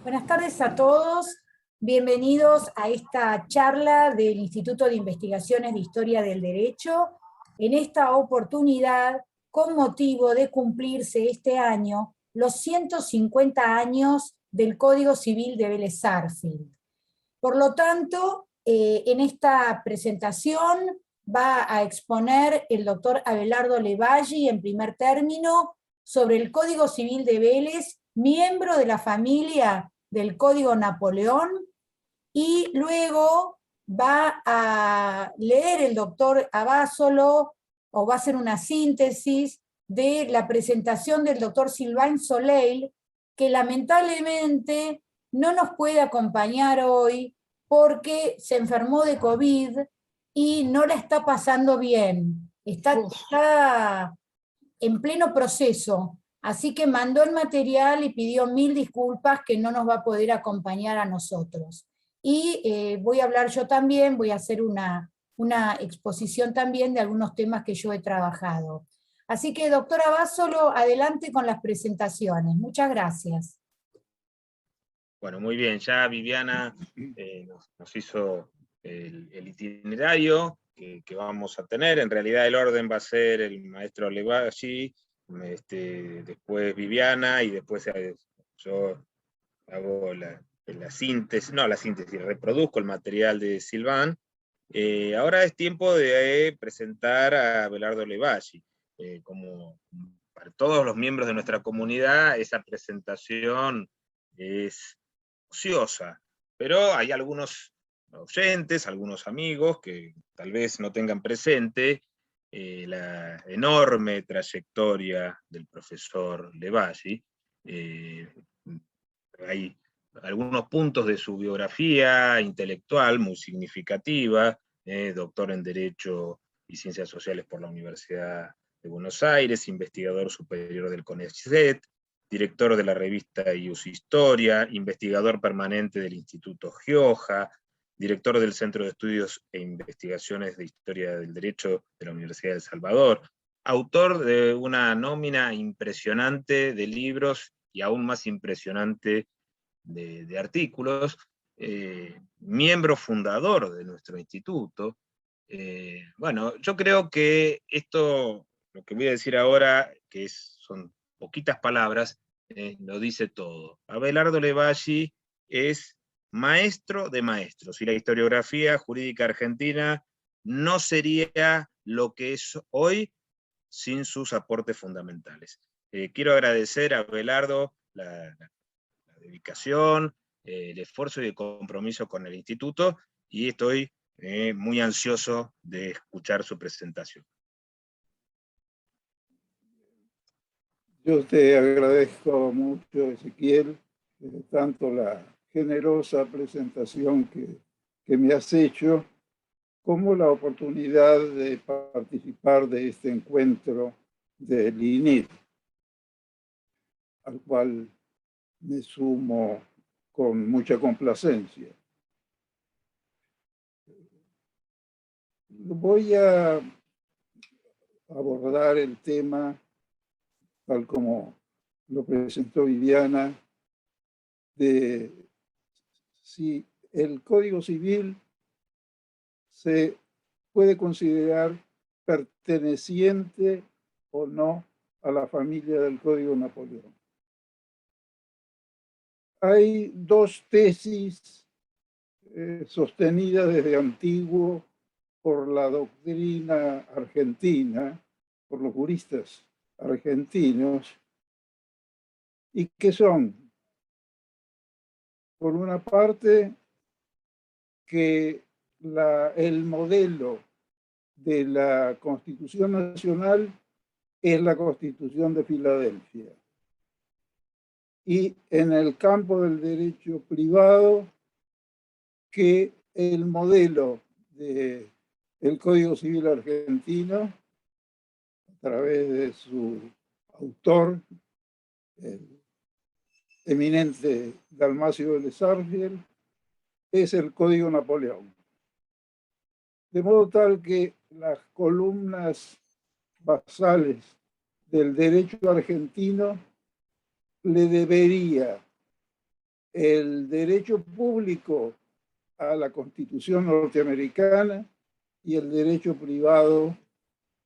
Buenas tardes a todos. Bienvenidos a esta charla del Instituto de Investigaciones de Historia del Derecho. En esta oportunidad, con motivo de cumplirse este año los 150 años del Código Civil de Vélez Sarsfield. Por lo tanto, en esta presentación va a exponer el doctor Abelardo Levalli, en primer término, sobre el Código Civil de Vélez, miembro de la familia del Código Napoleón, y luego va a leer el doctor Abasolo, o va a hacer una síntesis de la presentación del doctor Sylvain Soleil, que lamentablemente no nos puede acompañar hoy porque se enfermó de COVID y no la está pasando bien. Está en pleno proceso. Así que mandó el material y pidió 1000 disculpas que no nos va a poder acompañar a nosotros. Y voy a hablar yo también, voy a hacer una exposición también de algunos temas que yo he trabajado. Así que, doctora Básolo, adelante con las presentaciones. Muchas gracias. Bueno, muy bien, ya Viviana nos hizo el itinerario que vamos a tener. En realidad el orden va a ser el maestro Levalli, después Viviana, y después yo hago la síntesis, reproduzco el material de Sylvain. Ahora es tiempo de presentar a Abelardo Levalli. Como para todos los miembros de nuestra comunidad, esa presentación es ociosa, pero hay algunos oyentes, algunos amigos que tal vez no tengan presente la enorme trayectoria del profesor Levalli. Hay algunos puntos de su biografía intelectual muy significativa, doctor en Derecho y Ciencias Sociales por la Universidad de Buenos Aires, investigador superior del CONICET, director de la revista IUS Historia, investigador permanente del Instituto Gioja, director del Centro de Estudios e Investigaciones de Historia del Derecho de la Universidad de El Salvador, autor de una nómina impresionante de libros y aún más impresionante de artículos, miembro fundador de nuestro instituto. Bueno, yo creo que esto, lo que voy a decir ahora, son poquitas palabras, lo dice todo. Abelardo Levalli es maestro de maestros, y la historiografía jurídica argentina no sería lo que es hoy sin sus aportes fundamentales. Quiero agradecer a Abelardo la dedicación, el esfuerzo y el compromiso con el instituto, y estoy muy ansioso de escuchar su presentación. Yo te agradezco mucho, Ezequiel, tanto la generosa presentación que me has hecho, como la oportunidad de participar de este encuentro del INID, al cual me sumo con mucha complacencia. Voy a abordar el tema tal como lo presentó Viviana, de si el Código Civil se puede considerar perteneciente o no a la familia del Código Napoleón. Hay dos tesis sostenidas desde antiguo por la doctrina argentina, por los juristas argentinos, y que son, por una parte, que el modelo de la Constitución Nacional es la Constitución de Filadelfia. Y en el campo del derecho privado, que el modelo del Código Civil argentino, a través de su autor, el eminente Dalmacio Vélez Sarsfield, es el Código Napoleón. De modo tal que las columnas basales del derecho argentino le debería el derecho público a la Constitución norteamericana y el derecho privado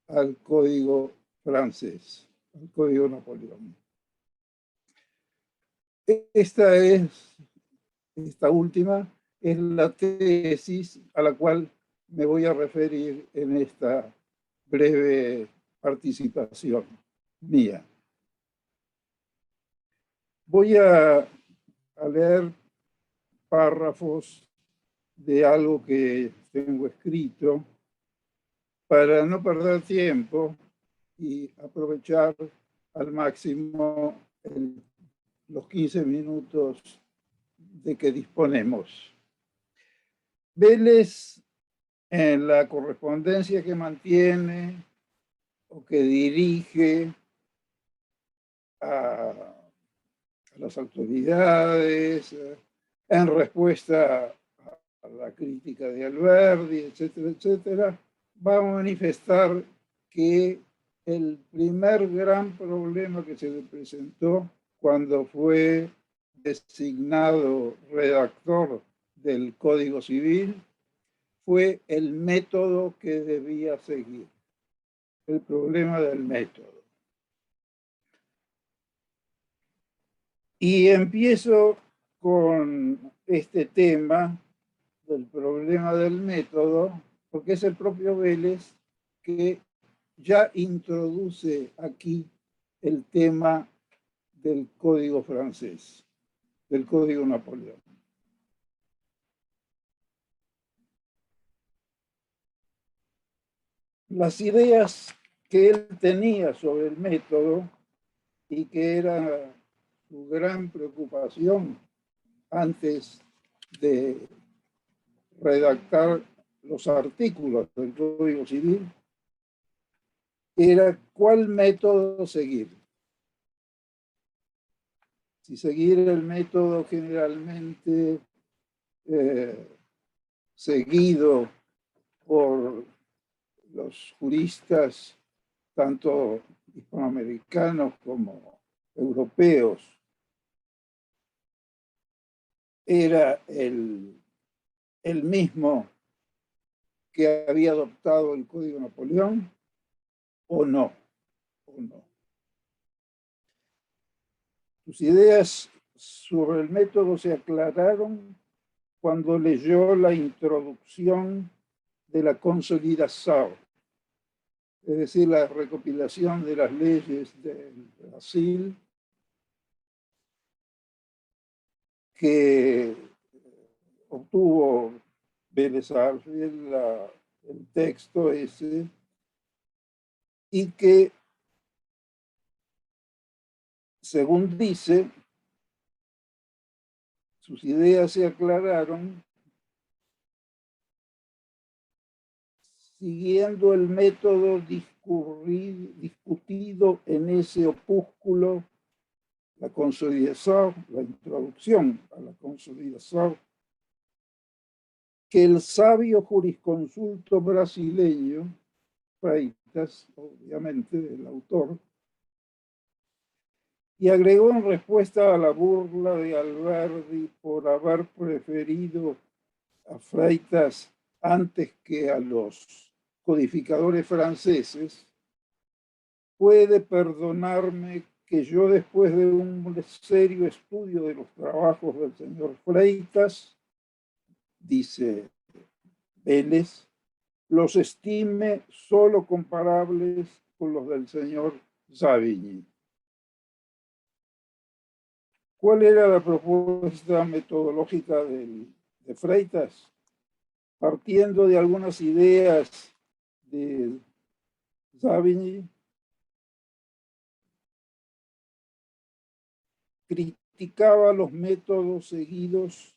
al Código francés, al Código Napoleón. Esta última es la tesis a la cual me voy a referir en esta breve participación mía. Voy a leer párrafos de algo que tengo escrito para no perder tiempo y aprovechar al máximo los 15 minutos de que disponemos. Vélez, en la correspondencia que mantiene o que dirige a las autoridades, en respuesta a la crítica de Alberdi, etcétera, etcétera, va a manifestar que el primer gran problema que se le presentó cuando fue designado redactor del Código Civil fue el método que debía seguir, el problema del método. Y empiezo con este tema del problema del método, porque es el propio Vélez que ya introduce aquí el tema del Código francés, del Código Napoleón. Las ideas que él tenía sobre el método y que era su gran preocupación antes de redactar los artículos del Código Civil era cuál método seguir. Si seguir el método generalmente seguido por los juristas, tanto hispanoamericanos como europeos, era el mismo que había adoptado el Código Napoleón, o no. Sus ideas sobre el método se aclararon cuando leyó la introducción de la consolidación, es decir, la recopilación de las leyes del Brasil, que obtuvo Vélez Sarsfield, el texto ese, y que, según dice, sus ideas se aclararon siguiendo el método discutido en ese opúsculo, la consolidación, la introducción a la consolidación, que el sabio jurisconsulto brasileño, Freitas, obviamente el autor, y agregó en respuesta a la burla de Alberdi por haber preferido a Freitas antes que a los codificadores franceses, puede perdonarme que yo, después de un serio estudio de los trabajos del señor Freitas, dice Vélez, los estime solo comparables con los del señor Savigny. ¿Cuál era la propuesta metodológica de Freitas? Partiendo de algunas ideas de Savigny, criticaba los métodos seguidos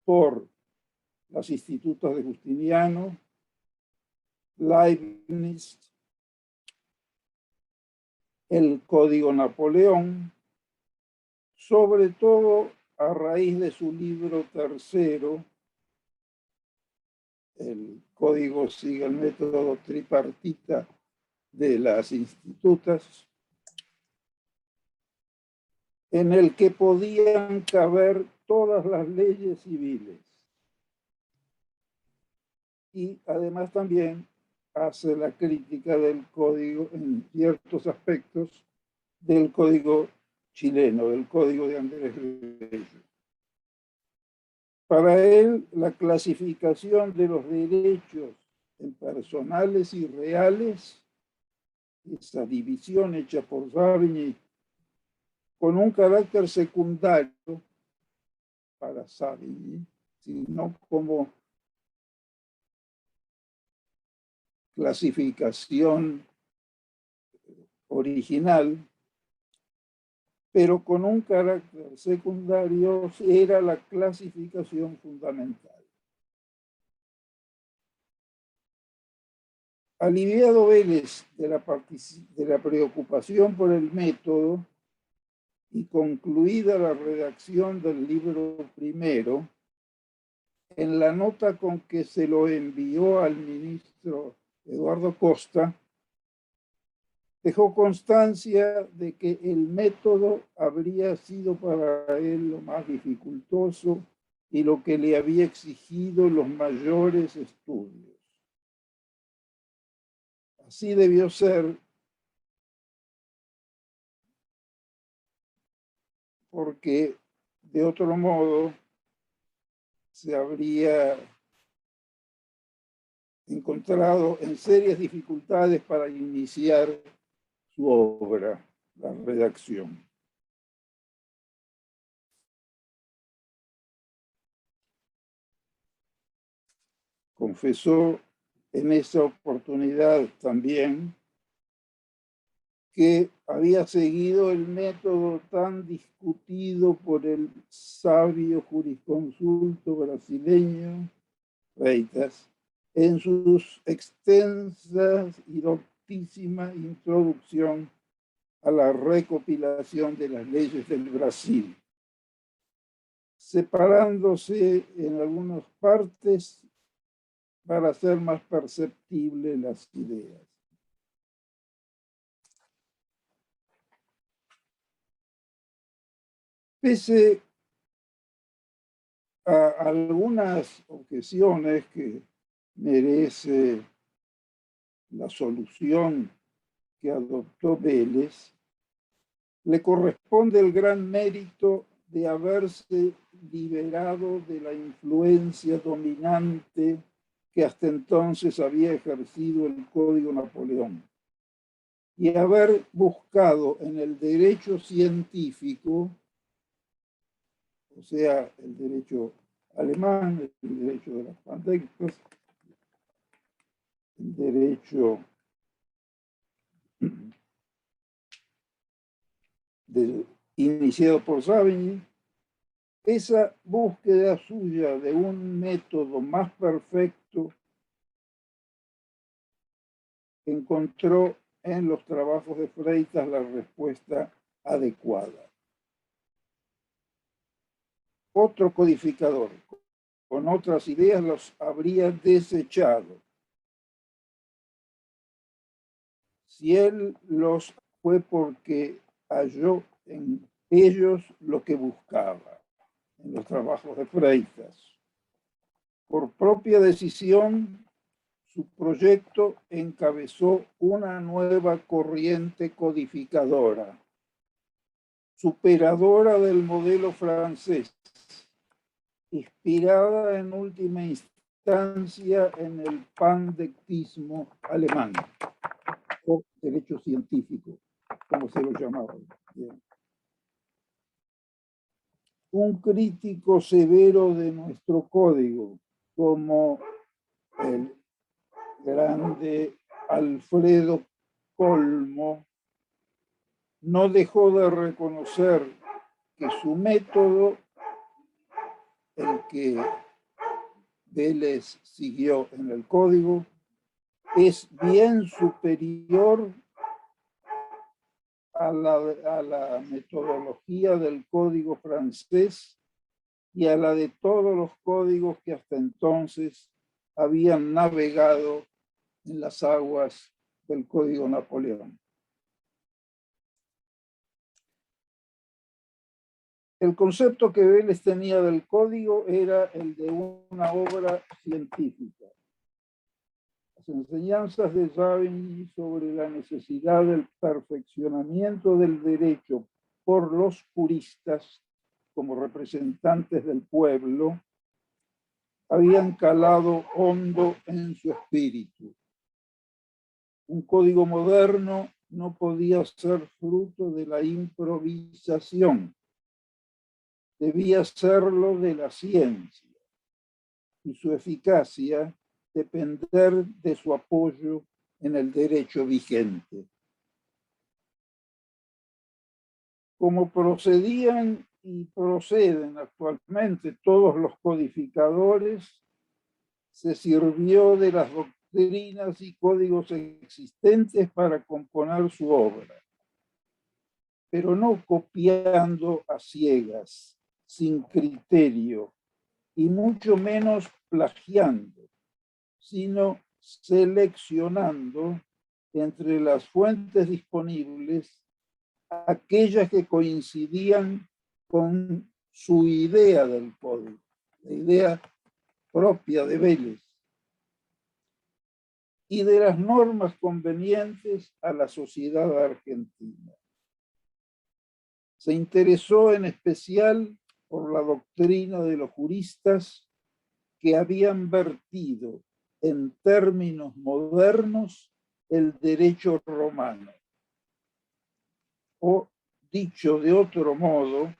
por los institutos de Justiniano, Leibniz, el Código Napoleón, sobre todo a raíz de su libro tercero, el Código sigue el método tripartita de las institutas, en el que podían caber todas las leyes civiles. Y además también hace la crítica del código, en ciertos aspectos, del código chileno, del código de Andrés Bello. Para él, la clasificación de los derechos en personales y reales, esa división hecha por Savigny, con un carácter secundario para Savigny, sino como clasificación original, pero con un carácter secundario, era la clasificación fundamental. Aliviado Vélez de la preocupación por el método y concluida la redacción del libro primero, en la nota con que se lo envió al ministro Eduardo Costa, dejó constancia de que el método habría sido para él lo más dificultoso y lo que le había exigido los mayores estudios. Así debió ser, porque de otro modo se habría encontrado en serias dificultades para iniciar su obra, la redacción. Confesó en esa oportunidad también que había seguido el método tan discutido por el sabio jurisconsulto brasileño Freitas en sus extensas y doctísima introducción a la recopilación de las leyes del Brasil, separándose en algunas partes para hacer más perceptibles las ideas. Pese a algunas objeciones que merece la solución que adoptó Vélez, le corresponde el gran mérito de haberse liberado de la influencia dominante que hasta entonces había ejercido el Código Napoleón y haber buscado en el derecho científico, o sea, el derecho alemán, el derecho de las pandemias, el derecho iniciado por Savigny, esa búsqueda suya de un método más perfecto encontró en los trabajos de Freitas la respuesta adecuada. Otro codificador con otras ideas los habría desechado. Si él los fue porque halló en ellos lo que buscaba, en los trabajos de Freitas. Por propia decisión, su proyecto encabezó una nueva corriente codificadora, superadora del modelo francés, inspirada en última instancia en el pandectismo alemán, o derecho científico, como se lo llamaba. Un crítico severo de nuestro código, como el grande Alfredo Colmo, no dejó de reconocer que su método, el que Vélez siguió en el código, es bien superior a la metodología del código francés y a la de todos los códigos que hasta entonces habían navegado en las aguas del Código Napoleón. El concepto que Vélez tenía del código era el de una obra científica. Las enseñanzas de Savigny sobre la necesidad del perfeccionamiento del derecho por los juristas como representantes del pueblo habían calado hondo en su espíritu. Un código moderno no podía ser fruto de la improvisación, debía serlo de la ciencia y su eficacia depender de su apoyo en el derecho vigente. Como procedían y proceden actualmente todos los codificadores, se sirvió de las doctrinas y códigos existentes para componer su obra, pero no copiando a ciegas, sin criterio, y mucho menos plagiando, sino seleccionando entre las fuentes disponibles aquellas que coincidían con su idea del código, la idea propia de Vélez, y de las normas convenientes a la sociedad argentina. Se interesó en especial por la doctrina de los juristas que habían vertido en términos modernos el derecho romano. O, dicho de otro modo,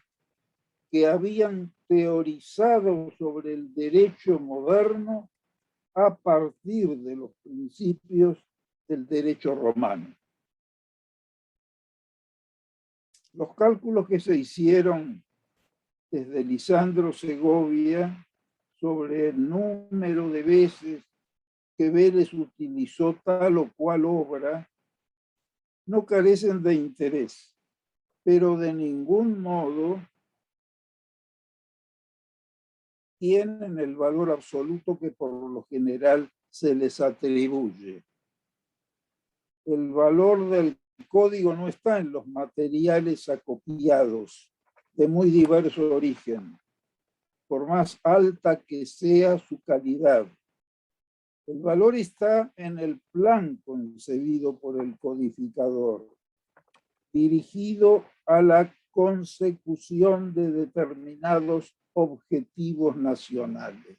que habían teorizado sobre el derecho moderno a partir de los principios del derecho romano. Los cálculos que se hicieron desde Lisandro Segovia sobre el número de veces que Vélez utilizó tal o cual obra no carecen de interés, pero de ningún modo tienen el valor absoluto que por lo general se les atribuye. El valor del código no está en los materiales acopiados de muy diverso origen, por más alta que sea su calidad. El valor está en el plan concebido por el codificador, dirigido a la consecución de determinados objetivos nacionales.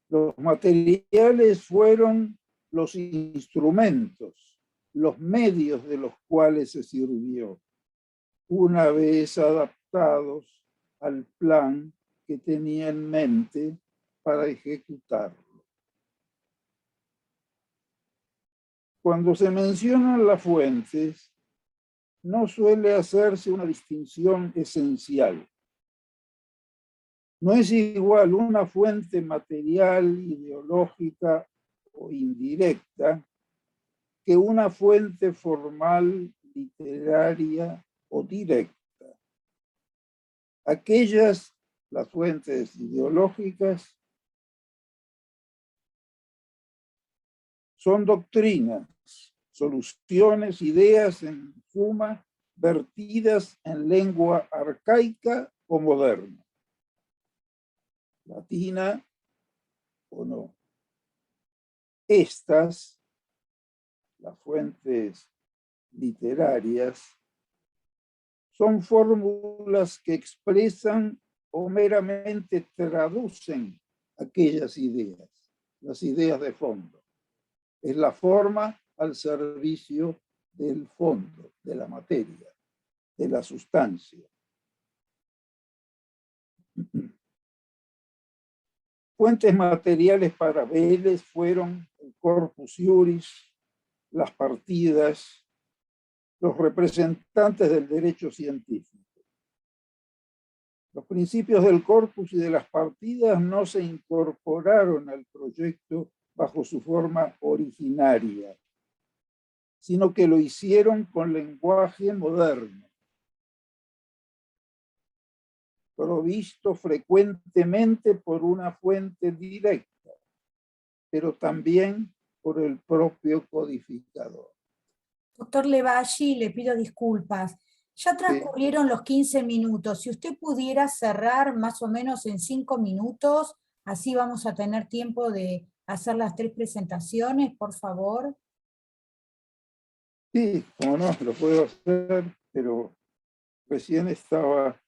Los materiales fueron los instrumentos, los medios de los cuales se sirvió, una vez adaptados al plan que tenía en mente para ejecutarlo. Cuando se mencionan las fuentes, no suele hacerse una distinción esencial. No es igual una fuente material, ideológica o indirecta que una fuente formal, literaria o directa. Aquellas, las fuentes ideológicas, son doctrinas, soluciones, ideas en suma, vertidas en lengua arcaica o moderna, latina o no. Estas, las fuentes literarias, son fórmulas que expresan o meramente traducen aquellas ideas, las ideas de fondo. Es la forma al servicio del fondo, de la materia, de la sustancia. Fuentes materiales para Vélez fueron el Corpus Iuris, las partidas, los representantes del derecho científico. Los principios del corpus y de las partidas no se incorporaron al proyecto bajo su forma originaria, sino que lo hicieron con lenguaje moderno, provisto frecuentemente por una fuente directa, pero también por el propio codificador. Doctor Levalli, le pido disculpas. Ya transcurrieron los 15 minutos. Si usted pudiera cerrar más o menos en 5 minutos, así vamos a tener tiempo de hacer las 3 presentaciones, por favor. Sí, como no, lo puedo hacer, pero recién estaba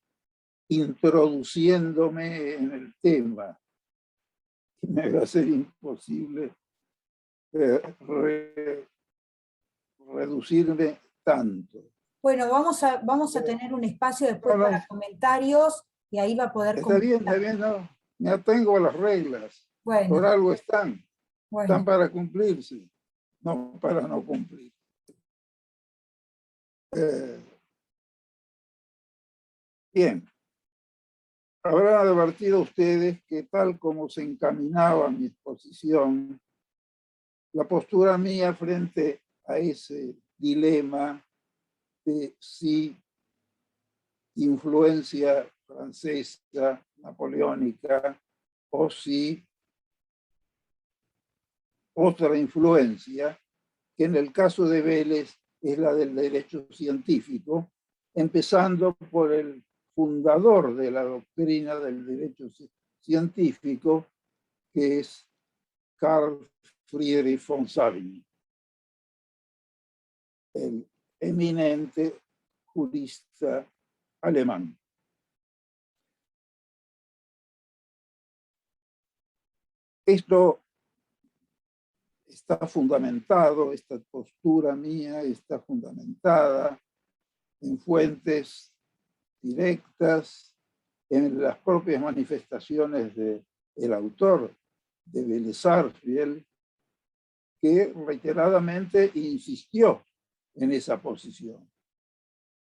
introduciéndome en el tema. Y me va a ser imposible reducirme tanto. Bueno, vamos a tener un espacio después para comentarios y ahí va a poder comentar. Está bien, no. Me atengo a las reglas. Bueno, por algo están. Bueno. Están para cumplirse, no para no cumplir. Bien. Habrán advertido ustedes que tal como se encaminaba mi exposición, la postura mía frente a ese dilema de si influencia francesa, napoleónica, o si otra influencia, que en el caso de Vélez es la del derecho científico, empezando por el fundador de la doctrina del derecho científico, que es Carl Friedrich von Savigny, el eminente jurista alemán. Esto está fundamentado, esta postura mía está fundamentada en fuentes directas, en las propias manifestaciones del autor, de Vélez Sarsfield, que reiteradamente insistió en esa posición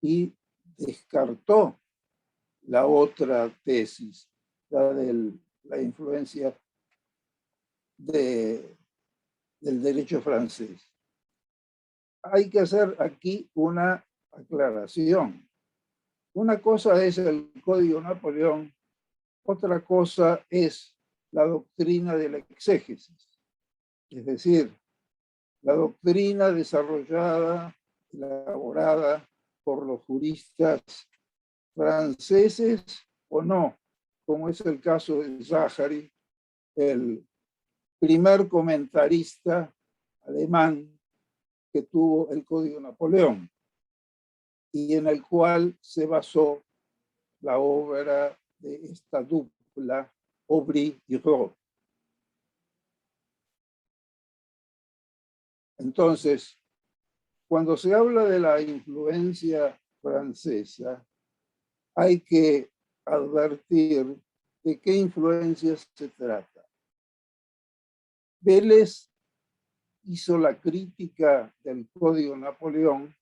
y descartó la otra tesis, la de la influencia del derecho francés. Hay que hacer aquí una aclaración. Una cosa es el Código Napoleón, otra cosa es la doctrina de la exégesis, es decir, la doctrina desarrollada, elaborada por los juristas franceses o no, como es el caso de Zachary, el primer comentarista alemán que tuvo el Código Napoleón y en el cual se basó la obra de esta dupla, Aubry y Roth. Entonces, cuando se habla de la influencia francesa, hay que advertir de qué influencia se trata. Vélez hizo la crítica del Código Napoleón,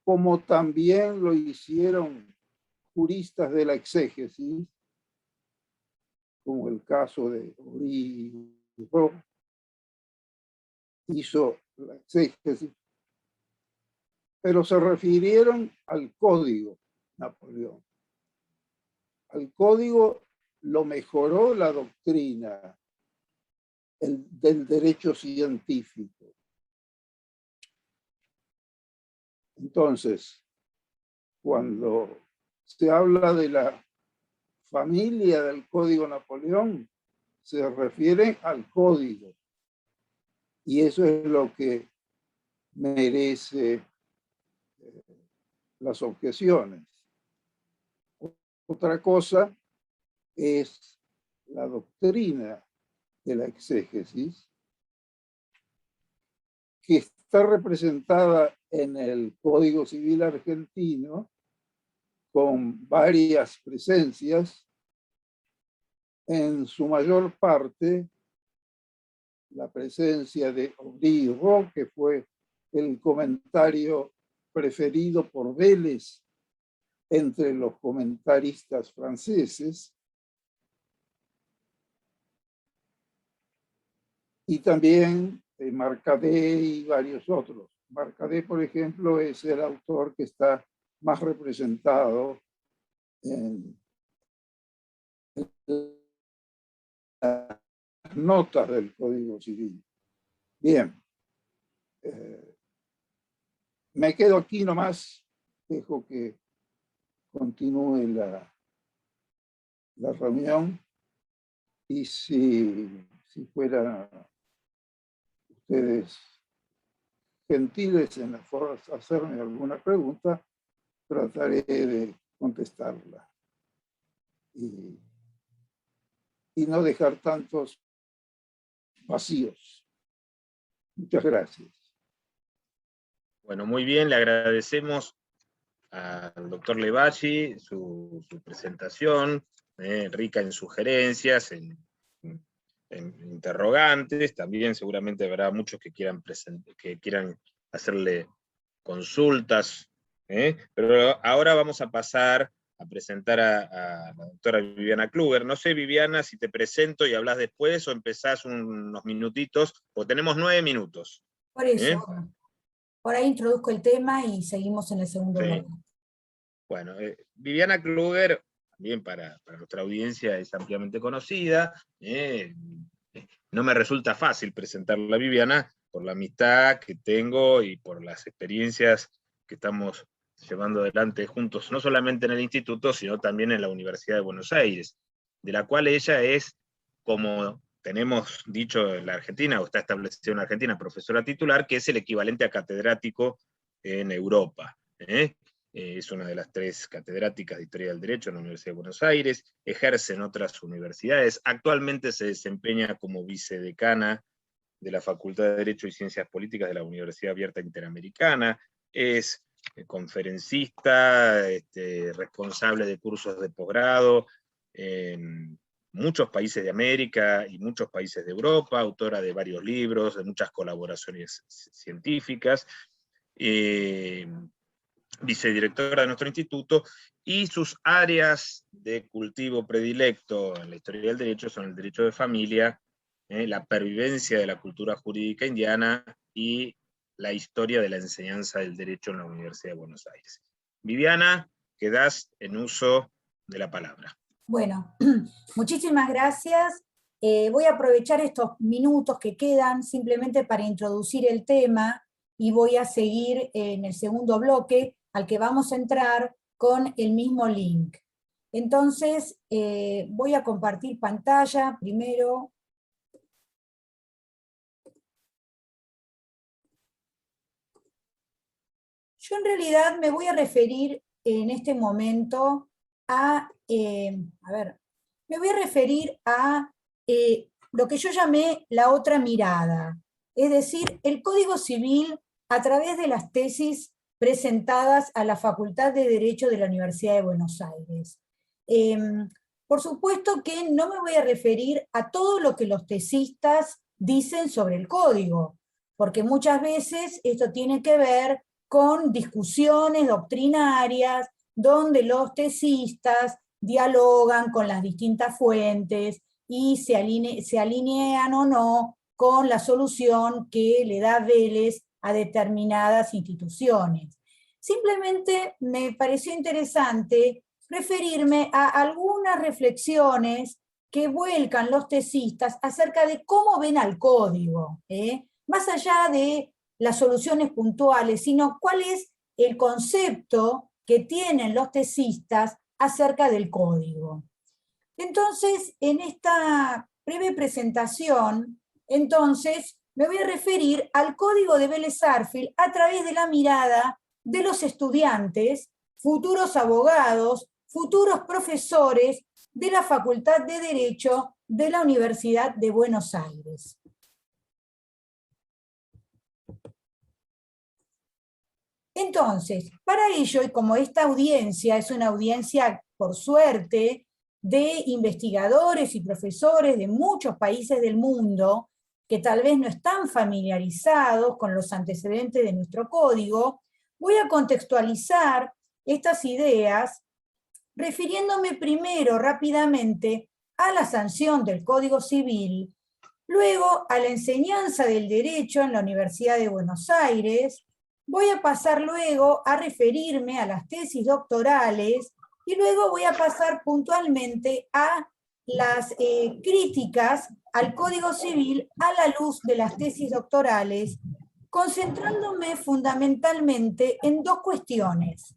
como también lo hicieron juristas de la exégesis, como el caso de Aubry y Roth, hizo la exégesis, pero se refirieron al Código Napoleón. Al Código lo mejoró la doctrina del derecho científico. Entonces, cuando se habla de la familia del Código Napoleón, se refiere al código. Y eso es lo que merece las objeciones. Otra cosa es la doctrina de la exégesis, que está representada en el Código Civil argentino con varias presencias, en su mayor parte la presencia de Aubry y Roth, que fue el comentario preferido por Vélez entre los comentaristas franceses, y también Marcadet y varios otros. Marcadet, por ejemplo, es el autor que está más representado en las notas del Código Civil. Bien, me quedo aquí nomás, dejo que continúe la reunión, y si fueran ustedes gentiles en hacerme alguna pregunta, trataré de contestarla. Y no dejar tantos vacíos. Muchas gracias. Bueno, muy bien, le agradecemos al doctor Levachi su presentación, rica en sugerencias, en interrogantes. También seguramente habrá muchos que quieran hacerle consultas, pero ahora vamos a pasar a presentar a la doctora Viviana Kluger. No sé, Viviana, si te presento y hablas después o empezás unos minutitos, porque tenemos 9 minutos. Por eso, por ahí introduzco el tema y seguimos en el segundo bloque. Bueno, Viviana Kluger, también para nuestra audiencia es ampliamente conocida. No me resulta fácil presentarla a Viviana por la amistad que tengo y por las experiencias que estamos llevando adelante juntos, no solamente en el instituto, sino también en la Universidad de Buenos Aires, de la cual ella es, como tenemos dicho en la Argentina, o está establecido en la Argentina, profesora titular, que es el equivalente a catedrático en Europa. Es una de las 3 catedráticas de Historia del Derecho en la Universidad de Buenos Aires, ejerce en otras universidades, actualmente se desempeña como vicedecana de la Facultad de Derecho y Ciencias Políticas de la Universidad Abierta Interamericana, es conferencista, responsable de cursos de posgrado en muchos países de América y muchos países de Europa, autora de varios libros, de muchas colaboraciones científicas, vicedirectora de nuestro instituto, y sus áreas de cultivo predilecto en la historia del derecho son el derecho de familia, la pervivencia de la cultura jurídica indiana y la historia de la enseñanza del derecho en la Universidad de Buenos Aires. Viviana, quedás en uso de la palabra. Bueno, muchísimas gracias. Voy a aprovechar estos minutos que quedan simplemente para introducir el tema y voy a seguir en el segundo bloque al que vamos a entrar con el mismo link. Entonces, voy a compartir pantalla primero. Yo en realidad me voy a referir en este momento me voy a referir a lo que yo llamé la otra mirada, es decir, el Código Civil a través de las tesis presentadas a la Facultad de Derecho de la Universidad de Buenos Aires. Por supuesto que no me voy a referir a todo lo que los tesistas dicen sobre el código, porque muchas veces esto tiene que ver con discusiones doctrinarias, donde los tesistas dialogan con las distintas fuentes y se alinean o no con la solución que le da Vélez a determinadas instituciones. Simplemente me pareció interesante referirme a algunas reflexiones que vuelcan los tesistas acerca de cómo ven al código, más allá de las soluciones puntuales, sino cuál es el concepto que tienen los tesistas acerca del código. Entonces, en esta breve presentación, me voy a referir al código de Vélez-Sarsfield a través de la mirada de los estudiantes, futuros abogados, futuros profesores de la Facultad de Derecho de la Universidad de Buenos Aires. Entonces, para ello, y como esta audiencia es una audiencia, por suerte, de investigadores y profesores de muchos países del mundo, que tal vez no están familiarizados con los antecedentes de nuestro código, voy a contextualizar estas ideas refiriéndome primero rápidamente a la sanción del Código Civil, luego a la enseñanza del derecho en la Universidad de Buenos Aires. Voy a pasar luego a referirme a las tesis doctorales y luego voy a pasar puntualmente a las críticas al Código Civil a la luz de las tesis doctorales, concentrándome fundamentalmente en 2 cuestiones.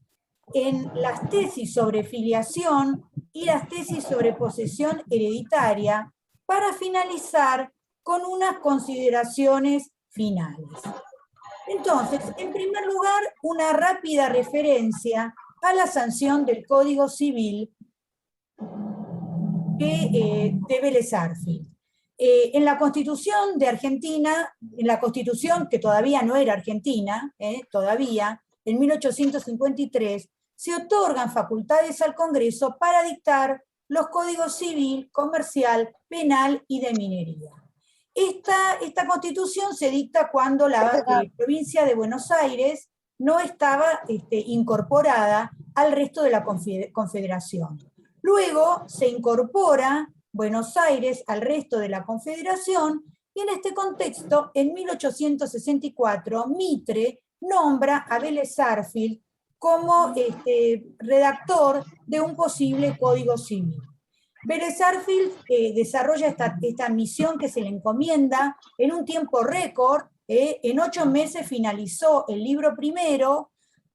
en las tesis sobre filiación y las tesis sobre posesión hereditaria, para finalizar con unas consideraciones finales. Entonces, en primer lugar, una rápida referencia a la sanción del Código Civil de Vélez Arfield. En la Constitución de Argentina, en la Constitución que todavía no era argentina, todavía, en 1853, se otorgan facultades al Congreso para dictar los códigos civil, comercial, penal y de minería. Esta Constitución se dicta cuando la provincia de Buenos Aires no estaba incorporada al resto de la Confederación. Luego se incorpora Buenos Aires al resto de la Confederación, y en este contexto, en 1864, Mitre nombra a Vélez Arfield como redactor de un posible Código Civil. Vélez Arfield desarrolla esta misión que se le encomienda en un tiempo récord. En 8 meses finalizó el libro primero.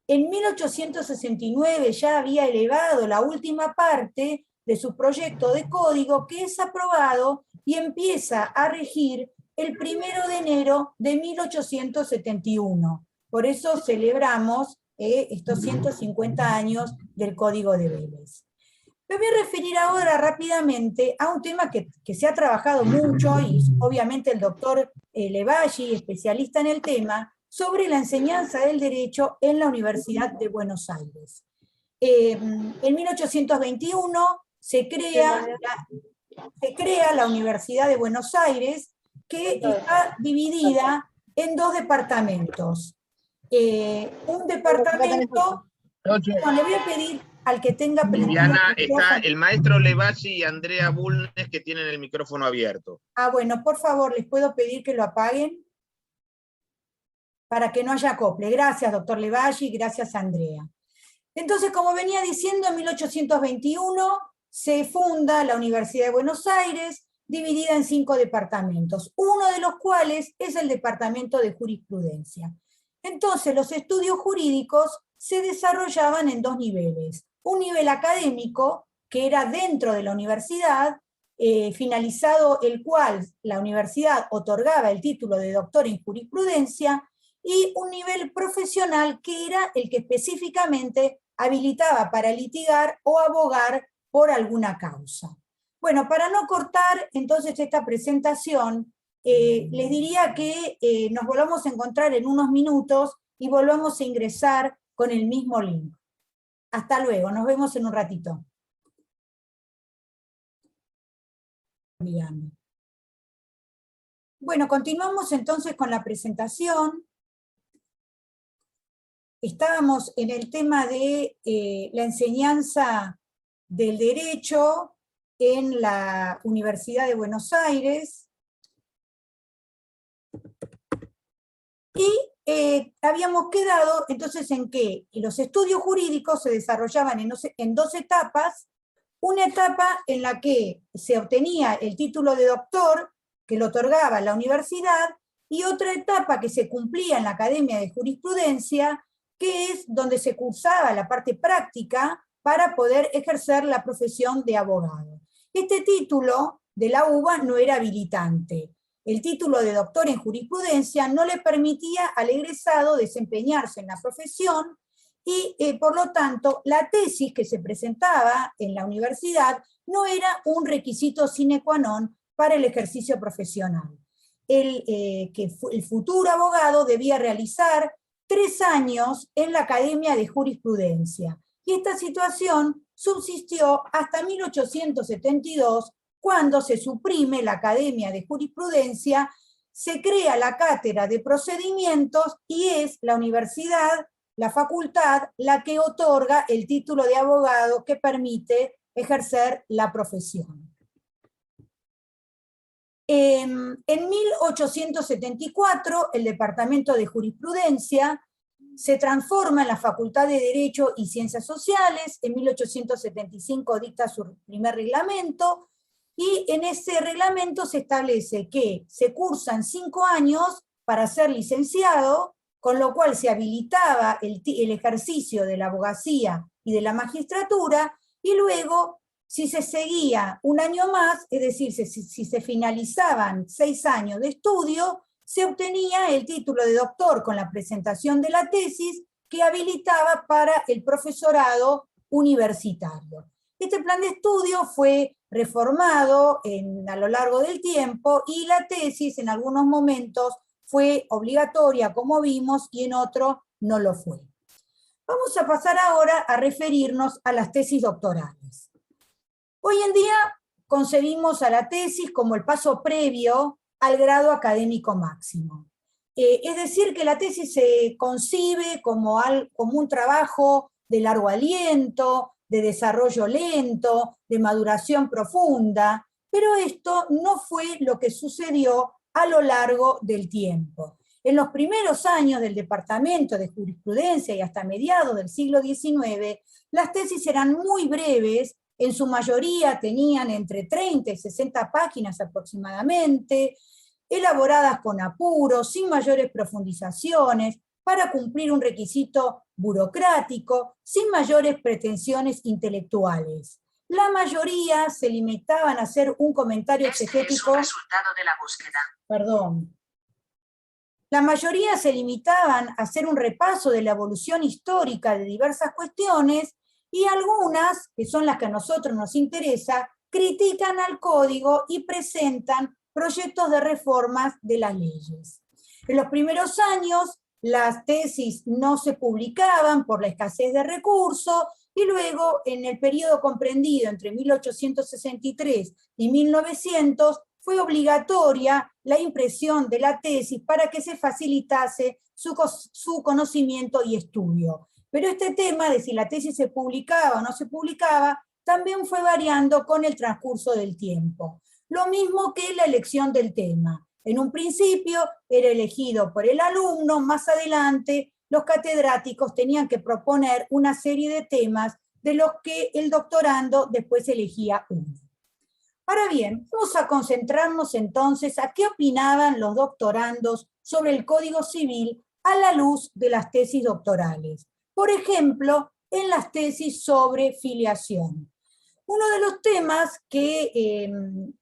En 1869 ya había elevado la última parte de su proyecto de código, que es aprobado y empieza a regir el 1 de enero de 1871. Por eso celebramos estos 150 años del Código de Vélez. Me voy a referir ahora rápidamente a un tema que se ha trabajado mucho, y obviamente el doctor Levalli, especialista en el tema, sobre la enseñanza del derecho en la Universidad de Buenos Aires. En 1821 se crea la Universidad de Buenos Aires, que está dividida en 2 departamentos. Un departamento... No, le voy a pedir al que tenga... Viviana, está el maestro Levalli y Andrea Bulnes, que tienen el micrófono abierto. Ah, bueno, por favor, les puedo pedir que lo apaguen para que no haya acople. Gracias, doctor Levalli, gracias, Andrea. Entonces, como venía diciendo, en 1821 se funda la Universidad de Buenos Aires, dividida en 5 departamentos, uno de los cuales es el departamento de jurisprudencia. Entonces, los estudios jurídicos se desarrollaban en 2 niveles. Un nivel académico, que era dentro de la universidad, finalizado el cual la universidad otorgaba el título de doctor en jurisprudencia, y un nivel profesional, que era el que específicamente habilitaba para litigar o abogar por alguna causa. Bueno, para no cortar entonces esta presentación, les diría que nos volvamos a encontrar en unos minutos y volvamos a ingresar con el mismo link. Hasta luego, nos vemos en un ratito. Bueno, continuamos entonces con la presentación. Estábamos en el tema de la enseñanza del derecho en la Universidad de Buenos Aires. Y habíamos quedado entonces en que los estudios jurídicos se desarrollaban en 2 etapas. Una etapa en la que se obtenía el título de doctor, que lo otorgaba la universidad, y otra etapa que se cumplía en la Academia de Jurisprudencia, que es donde se cursaba la parte práctica para poder ejercer la profesión de abogado. Este título de la UBA no era habilitante. El título de doctor en jurisprudencia no le permitía al egresado desempeñarse en la profesión, y por lo tanto la tesis que se presentaba en la universidad no era un requisito sine qua non para el ejercicio profesional. El futuro abogado debía realizar 3 años en la Academia de Jurisprudencia, y esta situación subsistió hasta 1872, cuando se suprime la Academia de Jurisprudencia, se crea la Cátedra de Procedimientos, y es la universidad, la facultad, la que otorga el título de abogado que permite ejercer la profesión. En 1874, el Departamento de Jurisprudencia se transforma en la Facultad de Derecho y Ciencias Sociales. En 1875 dicta su primer reglamento, y en ese reglamento se establece que se cursan 5 años para ser licenciado, con lo cual se habilitaba el ejercicio de la abogacía y de la magistratura, y luego, si se seguía un año más, es decir, si se finalizaban 6 años de estudio, se obtenía el título de doctor con la presentación de la tesis que habilitaba para el profesorado universitario. Este plan de estudio fue reformado a lo largo del tiempo y la tesis en algunos momentos fue obligatoria, como vimos, y en otros no lo fue. Vamos a pasar ahora a referirnos a las tesis doctorales. Hoy en día concebimos a la tesis como el paso previo al grado académico máximo. Es decir, que la tesis se concibe como un trabajo de largo aliento, de desarrollo lento, de maduración profunda, pero esto no fue lo que sucedió a lo largo del tiempo. En los primeros años del Departamento de Jurisprudencia y hasta mediados del siglo XIX, las tesis eran muy breves, en su mayoría tenían entre 30 y 60 páginas aproximadamente, elaboradas con apuro, sin mayores profundizaciones, para cumplir un requisito burocrático, sin mayores pretensiones intelectuales. La mayoría se limitaban a hacer un comentario exegético. Es un resultado de la búsqueda. Perdón. La mayoría se limitaban a hacer un repaso de la evolución histórica de diversas cuestiones, y algunas, que son las que a nosotros nos interesa, critican al código y presentan proyectos de reformas de las leyes. En los primeros años, las tesis no se publicaban por la escasez de recursos, y luego, en el periodo comprendido entre 1863 y 1900, fue obligatoria la impresión de la tesis para que se facilitase su conocimiento y estudio. Pero este tema de si la tesis se publicaba o no se publicaba, también fue variando con el transcurso del tiempo. Lo mismo que la elección del tema. En un principio era elegido por el alumno, más adelante los catedráticos tenían que proponer una serie de temas de los que el doctorando después elegía uno. Ahora bien, vamos a concentrarnos entonces a qué opinaban los doctorandos sobre el Código Civil a la luz de las tesis doctorales. Por ejemplo, en las tesis sobre filiación. Uno de los temas en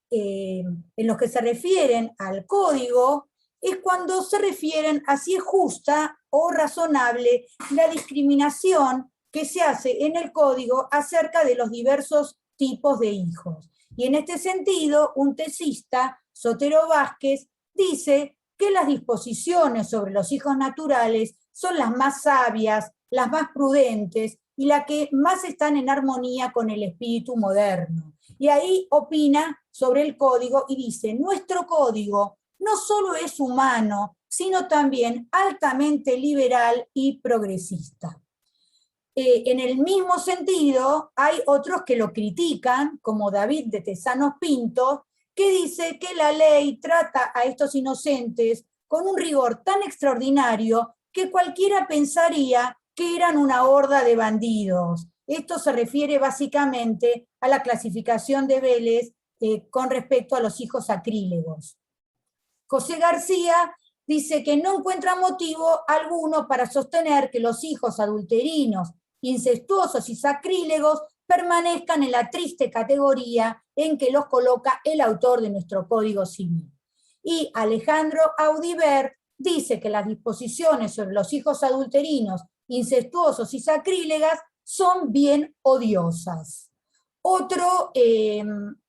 los que se refieren al código es cuando se refieren a si es justa o razonable la discriminación que se hace en el código acerca de los diversos tipos de hijos. Y en este sentido, un tesista, Sotero Vázquez, dice que las disposiciones sobre los hijos naturales son las más sabias, las más prudentes y las que más están en armonía con el espíritu moderno. Y ahí opina sobre el código y dice: nuestro código no solo es humano, sino también altamente liberal y progresista. En el mismo sentido, hay otros que lo critican, como David de Tesanos Pinto, que dice que la ley trata a estos inocentes con un rigor tan extraordinario que cualquiera pensaría que eran una horda de bandidos. Esto se refiere básicamente a la clasificación de Vélez con respecto a los hijos sacrílegos. José García dice que no encuentra motivo alguno para sostener que los hijos adulterinos, incestuosos y sacrílegos permanezcan en la triste categoría en que los coloca el autor de nuestro Código Civil. Y Alejandro Audibert dice que las disposiciones sobre los hijos adulterinos, incestuosos y sacrílegas son bien odiosas. Otro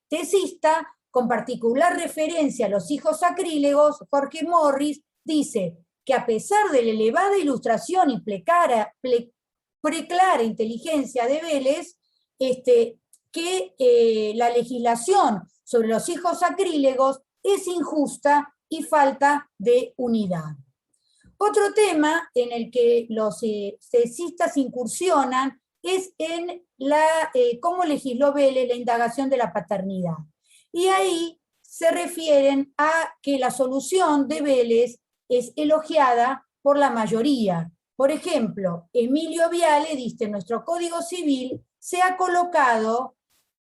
tesista, con particular referencia a los hijos sacrílegos, Jorge Morris, dice que a pesar de la elevada ilustración y preclara inteligencia de Vélez, que la legislación sobre los hijos sacrílegos es injusta y falta de unidad. Otro tema en el que los tesistas incursionan es en cómo legisló Vélez la indagación de la paternidad. Y ahí se refieren a que la solución de Vélez es elogiada por la mayoría. Por ejemplo, Emilio Viale dice: nuestro Código Civil se ha colocado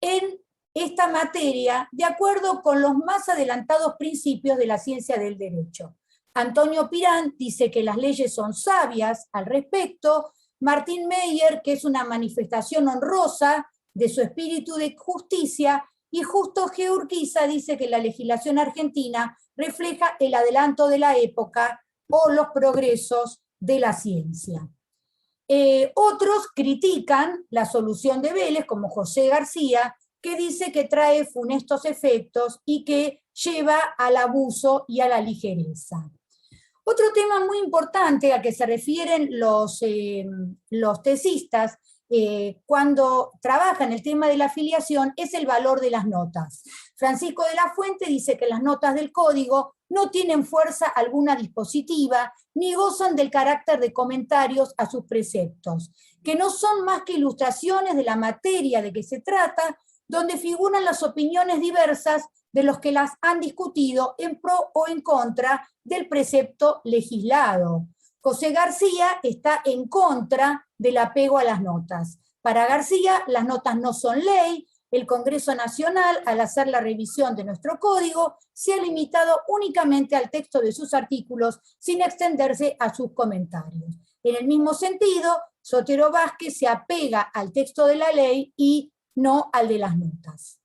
en esta materia de acuerdo con los más adelantados principios de la ciencia del derecho. Antonio Pirán dice que las leyes son sabias al respecto. Martín Meyer, que es una manifestación honrosa de su espíritu de justicia, y Justo G. Urquiza dice que la legislación argentina refleja el adelanto de la época o los progresos de la ciencia. Otros critican la solución de Vélez, como José García, que dice que trae funestos efectos y que lleva al abuso y a la ligereza. Otro tema muy importante al que se refieren los tesistas cuando trabajan el tema de la afiliación es el valor de las notas. Francisco de la Fuente dice que las notas del código no tienen fuerza alguna dispositiva ni gozan del carácter de comentarios a sus preceptos, que no son más que ilustraciones de la materia de que se trata, donde figuran las opiniones diversas de los que las han discutido en pro o en contra del precepto legislado. José García está en contra del apego a las notas. Para García, las notas no son ley. El Congreso Nacional, al hacer la revisión de nuestro código, se ha limitado únicamente al texto de sus artículos, sin extenderse a sus comentarios. En el mismo sentido, Sotero Vázquez se apega al texto de la ley y no al de las notas.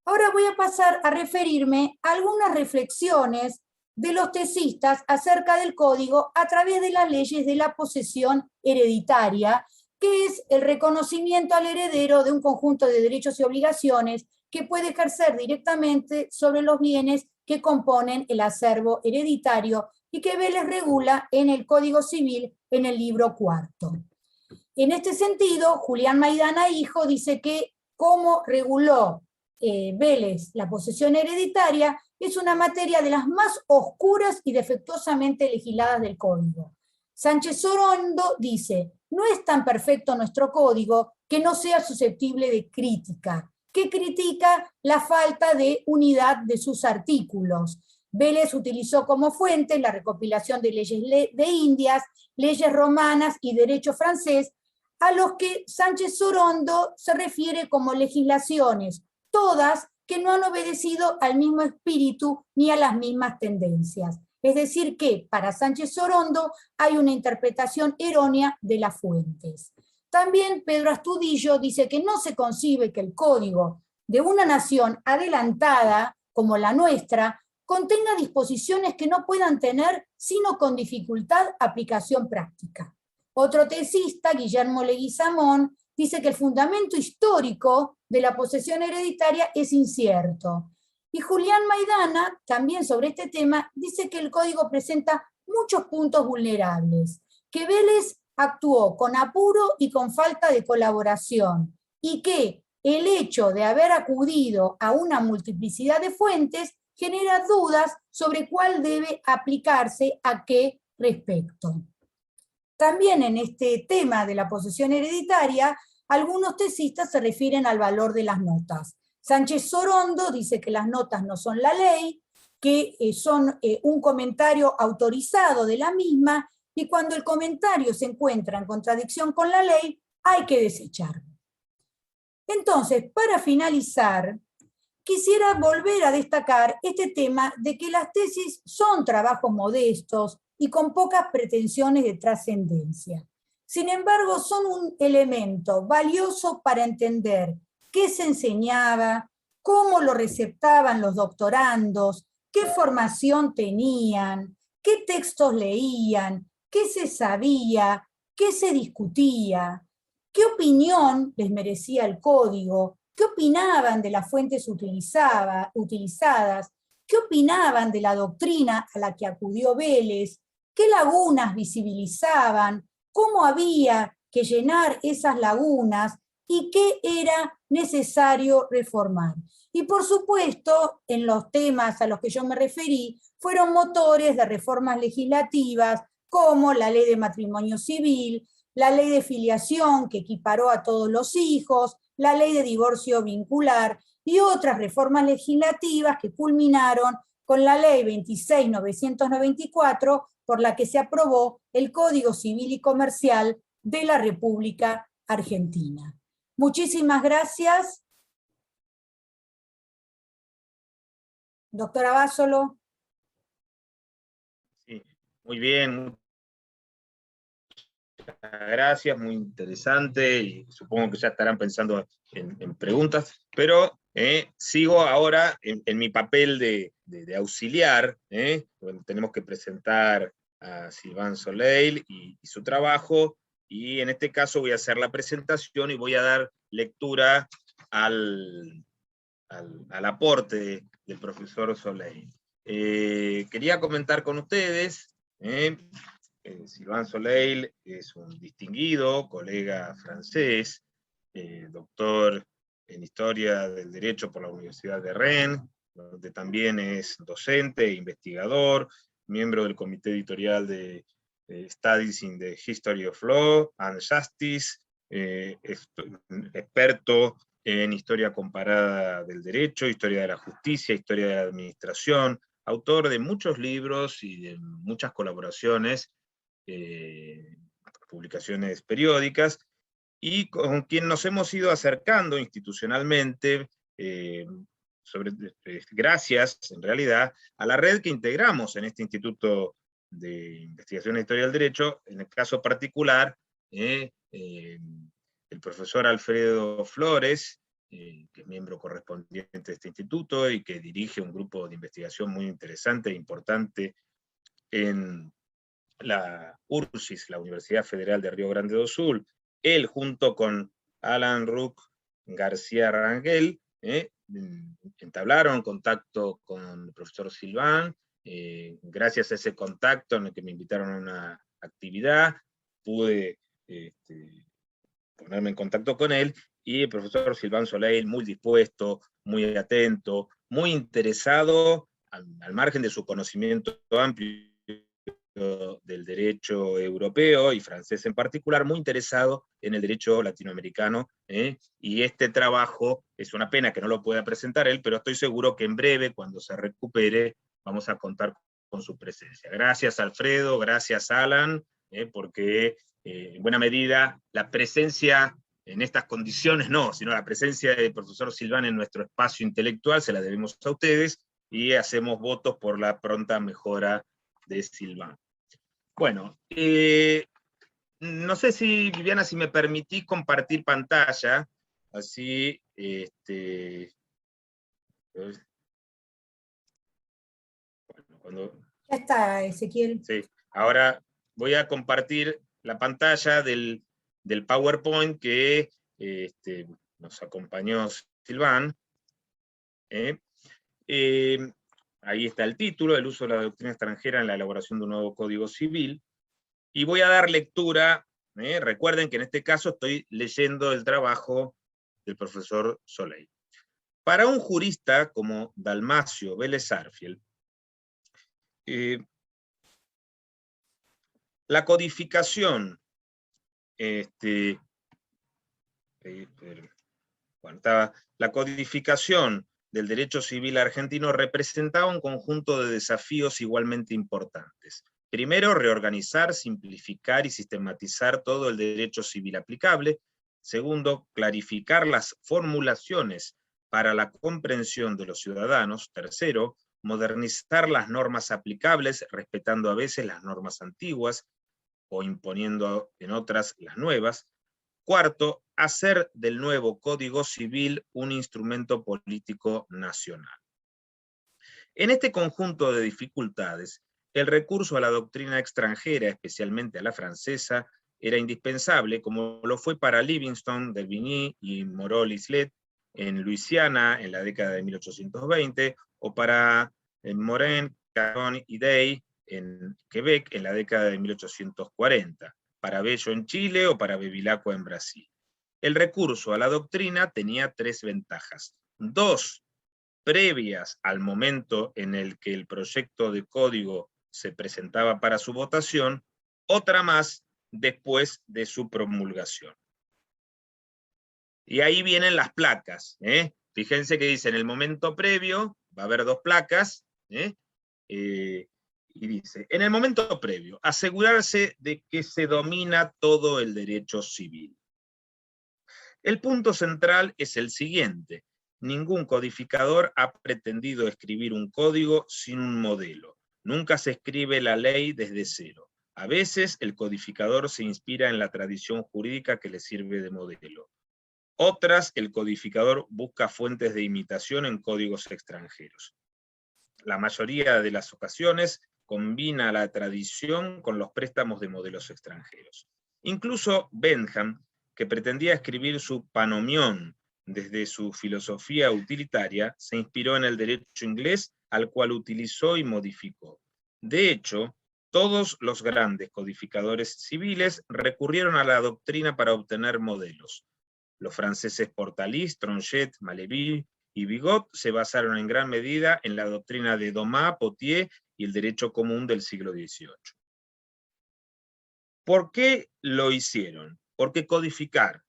Ahora voy a pasar a referirme a algunas reflexiones de los tesistas acerca del código a través de las leyes de la posesión hereditaria, que es el reconocimiento al heredero de un conjunto de derechos y obligaciones que puede ejercer directamente sobre los bienes que componen el acervo hereditario y que Vélez regula en el Código Civil en el libro cuarto. En este sentido, Julián Maidana Hijo dice que cómo reguló Vélez la posesión hereditaria es una materia de las más oscuras y defectuosamente legisladas del código. Sánchez Sorondo dice, no es tan perfecto nuestro código que no sea susceptible de crítica, que critica la falta de unidad de sus artículos. Vélez utilizó como fuente la recopilación de leyes de Indias, leyes romanas y derecho francés, a los que Sánchez Sorondo se refiere como legislaciones, todas que no han obedecido al mismo espíritu ni a las mismas tendencias. Es decir que, para Sánchez Sorondo, hay una interpretación errónea de las fuentes. También Pedro Astudillo dice que no se concibe que el código de una nación adelantada, como la nuestra, contenga disposiciones que no puedan tener, sino con dificultad, aplicación práctica. Otro tesista, Guillermo Leguizamón, dice que el fundamento histórico de la posesión hereditaria es incierto. Y Julián Maidana, también sobre este tema, dice que el código presenta muchos puntos vulnerables, que Vélez actuó con apuro y con falta de colaboración, y que el hecho de haber acudido a una multiplicidad de fuentes genera dudas sobre cuál debe aplicarse a qué respecto. También en este tema de la posesión hereditaria, algunos tesistas se refieren al valor de las notas. Sánchez Sorondo dice que las notas no son la ley, que son un comentario autorizado de la misma, y cuando el comentario se encuentra en contradicción con la ley, hay que desecharlo. Entonces, para finalizar, quisiera volver a destacar este tema de que las tesis son trabajos modestos y con pocas pretensiones de trascendencia. Sin embargo, son un elemento valioso para entender qué se enseñaba, cómo lo receptaban los doctorandos, qué formación tenían, qué textos leían, qué se sabía, qué se discutía, qué opinión les merecía el código, qué opinaban de las fuentes utilizadas, qué opinaban de la doctrina a la que acudió Vélez, qué lagunas visibilizaban, cómo había que llenar esas lagunas y qué era necesario reformar. Y por supuesto, en los temas a los que yo me referí, fueron motores de reformas legislativas como la ley de matrimonio civil, la ley de filiación que equiparó a todos los hijos, la ley de divorcio vincular y otras reformas legislativas que culminaron con la ley 26.994, por la que se aprobó el Código Civil y Comercial de la República Argentina. Muchísimas gracias. Doctora Básolo. Sí, Muy bien, muchas gracias, muy interesante, y supongo que ya estarán pensando en preguntas, pero sigo ahora en mi papel de auxiliar, donde tenemos que presentar a Sylvain Soleil y su trabajo, y en este caso voy a hacer la presentación y voy a dar lectura al aporte del profesor Soleil. Quería comentar con ustedes, Sylvain Soleil es un distinguido colega francés, doctor en Historia del Derecho por la Universidad de Rennes, donde también es docente e investigador, miembro del comité editorial de Studies in the History of Law and Justice, experto en historia comparada del derecho, historia de la justicia, historia de la administración, autor de muchos libros y de muchas colaboraciones, publicaciones periódicas, y con quien nos hemos ido acercando institucionalmente, gracias, en realidad, a la red que integramos en este Instituto de Investigación e Historia del Derecho, en el caso particular, el profesor Alfredo Flores, que es miembro correspondiente de este instituto y que dirige un grupo de investigación muy interesante e importante en la URSS, la Universidad Federal de Río Grande do Sul. Él, junto con Alan Rook García Rangel, entablaron contacto con el profesor Sylvain. Gracias a ese contacto en el que me invitaron a una actividad, pude ponerme en contacto con él, y el profesor Sylvain Soleil, muy dispuesto, muy atento, muy interesado, al margen de su conocimiento amplio del derecho europeo y francés en particular, muy interesado en el derecho latinoamericano, y este trabajo, es una pena que no lo pueda presentar él, pero estoy seguro que en breve, cuando se recupere, vamos a contar con su presencia. Gracias Alfredo, gracias Alan, porque en buena medida la presencia en estas condiciones no, sino la presencia del profesor Sylvain en nuestro espacio intelectual se la debemos a ustedes, y hacemos votos por la pronta mejora de Sylvain. Bueno, no sé si, Viviana, si me permitís compartir pantalla, así, Ya está, Ezequiel. Sí, ahora voy a compartir la pantalla del PowerPoint que nos acompañó Sylvain. Ahí está el título, el uso de la doctrina extranjera en la elaboración de un nuevo Código Civil. Y voy a dar lectura, recuerden que en este caso estoy leyendo el trabajo del profesor Soleil. Para un jurista como Dalmacio Vélez Sarsfield, la codificación, la codificación del derecho civil argentino representaba un conjunto de desafíos igualmente importantes. Primero, reorganizar, simplificar y sistematizar todo el derecho civil aplicable. Segundo, clarificar las formulaciones para la comprensión de los ciudadanos. Tercero, modernizar las normas aplicables, respetando a veces las normas antiguas o imponiendo en otras las nuevas. Cuarto, hacer del nuevo Código Civil un instrumento político nacional. En este conjunto de dificultades, el recurso a la doctrina extranjera, especialmente a la francesa, era indispensable, como lo fue para Livingstone, Delvigny y Moreau-Lislet en Luisiana en la década de 1820, o para Morin, Caron y Day en Quebec en la década de 1840, para Bello en Chile o para Bevilacqua en Brasil. El recurso a la doctrina tenía tres ventajas. Dos, previas al momento en el que el proyecto de código se presentaba para su votación, otra más después de su promulgación. Y ahí vienen las placas. Fíjense que dice, en el momento previo, va a haber dos placas, y dice, en el momento previo, asegurarse de que se domina todo el derecho civil. El punto central es el siguiente: ningún codificador ha pretendido escribir un código sin un modelo. Nunca se escribe la ley desde cero. A veces el codificador se inspira en la tradición jurídica que le sirve de modelo. Otras, el codificador busca fuentes de imitación en códigos extranjeros. La mayoría de las ocasiones combina la tradición con los préstamos de modelos extranjeros. Incluso Bentham, que pretendía escribir su panomión desde su filosofía utilitaria, se inspiró en el derecho inglés, al cual utilizó y modificó. De hecho, todos los grandes codificadores civiles recurrieron a la doctrina para obtener modelos. Los franceses Portalis, Tronchet, Maleville y Bigot se basaron en gran medida en la doctrina de Dumas, Potier y el derecho común del siglo XVIII. ¿Por qué lo hicieron? Porque codificar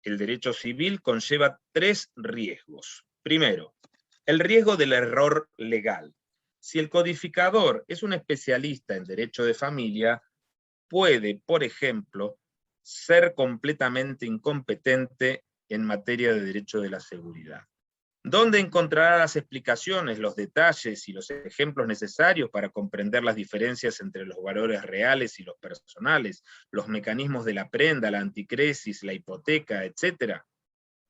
el derecho civil conlleva 3 riesgos. Primero, el riesgo del error legal. Si el codificador es un especialista en derecho de familia, puede, por ejemplo, ser completamente incompetente en materia de derecho de la seguridad. ¿Dónde encontrará las explicaciones, los detalles y los ejemplos necesarios para comprender las diferencias entre los valores reales y los personales, los mecanismos de la prenda, la anticresis, la hipoteca, etcétera?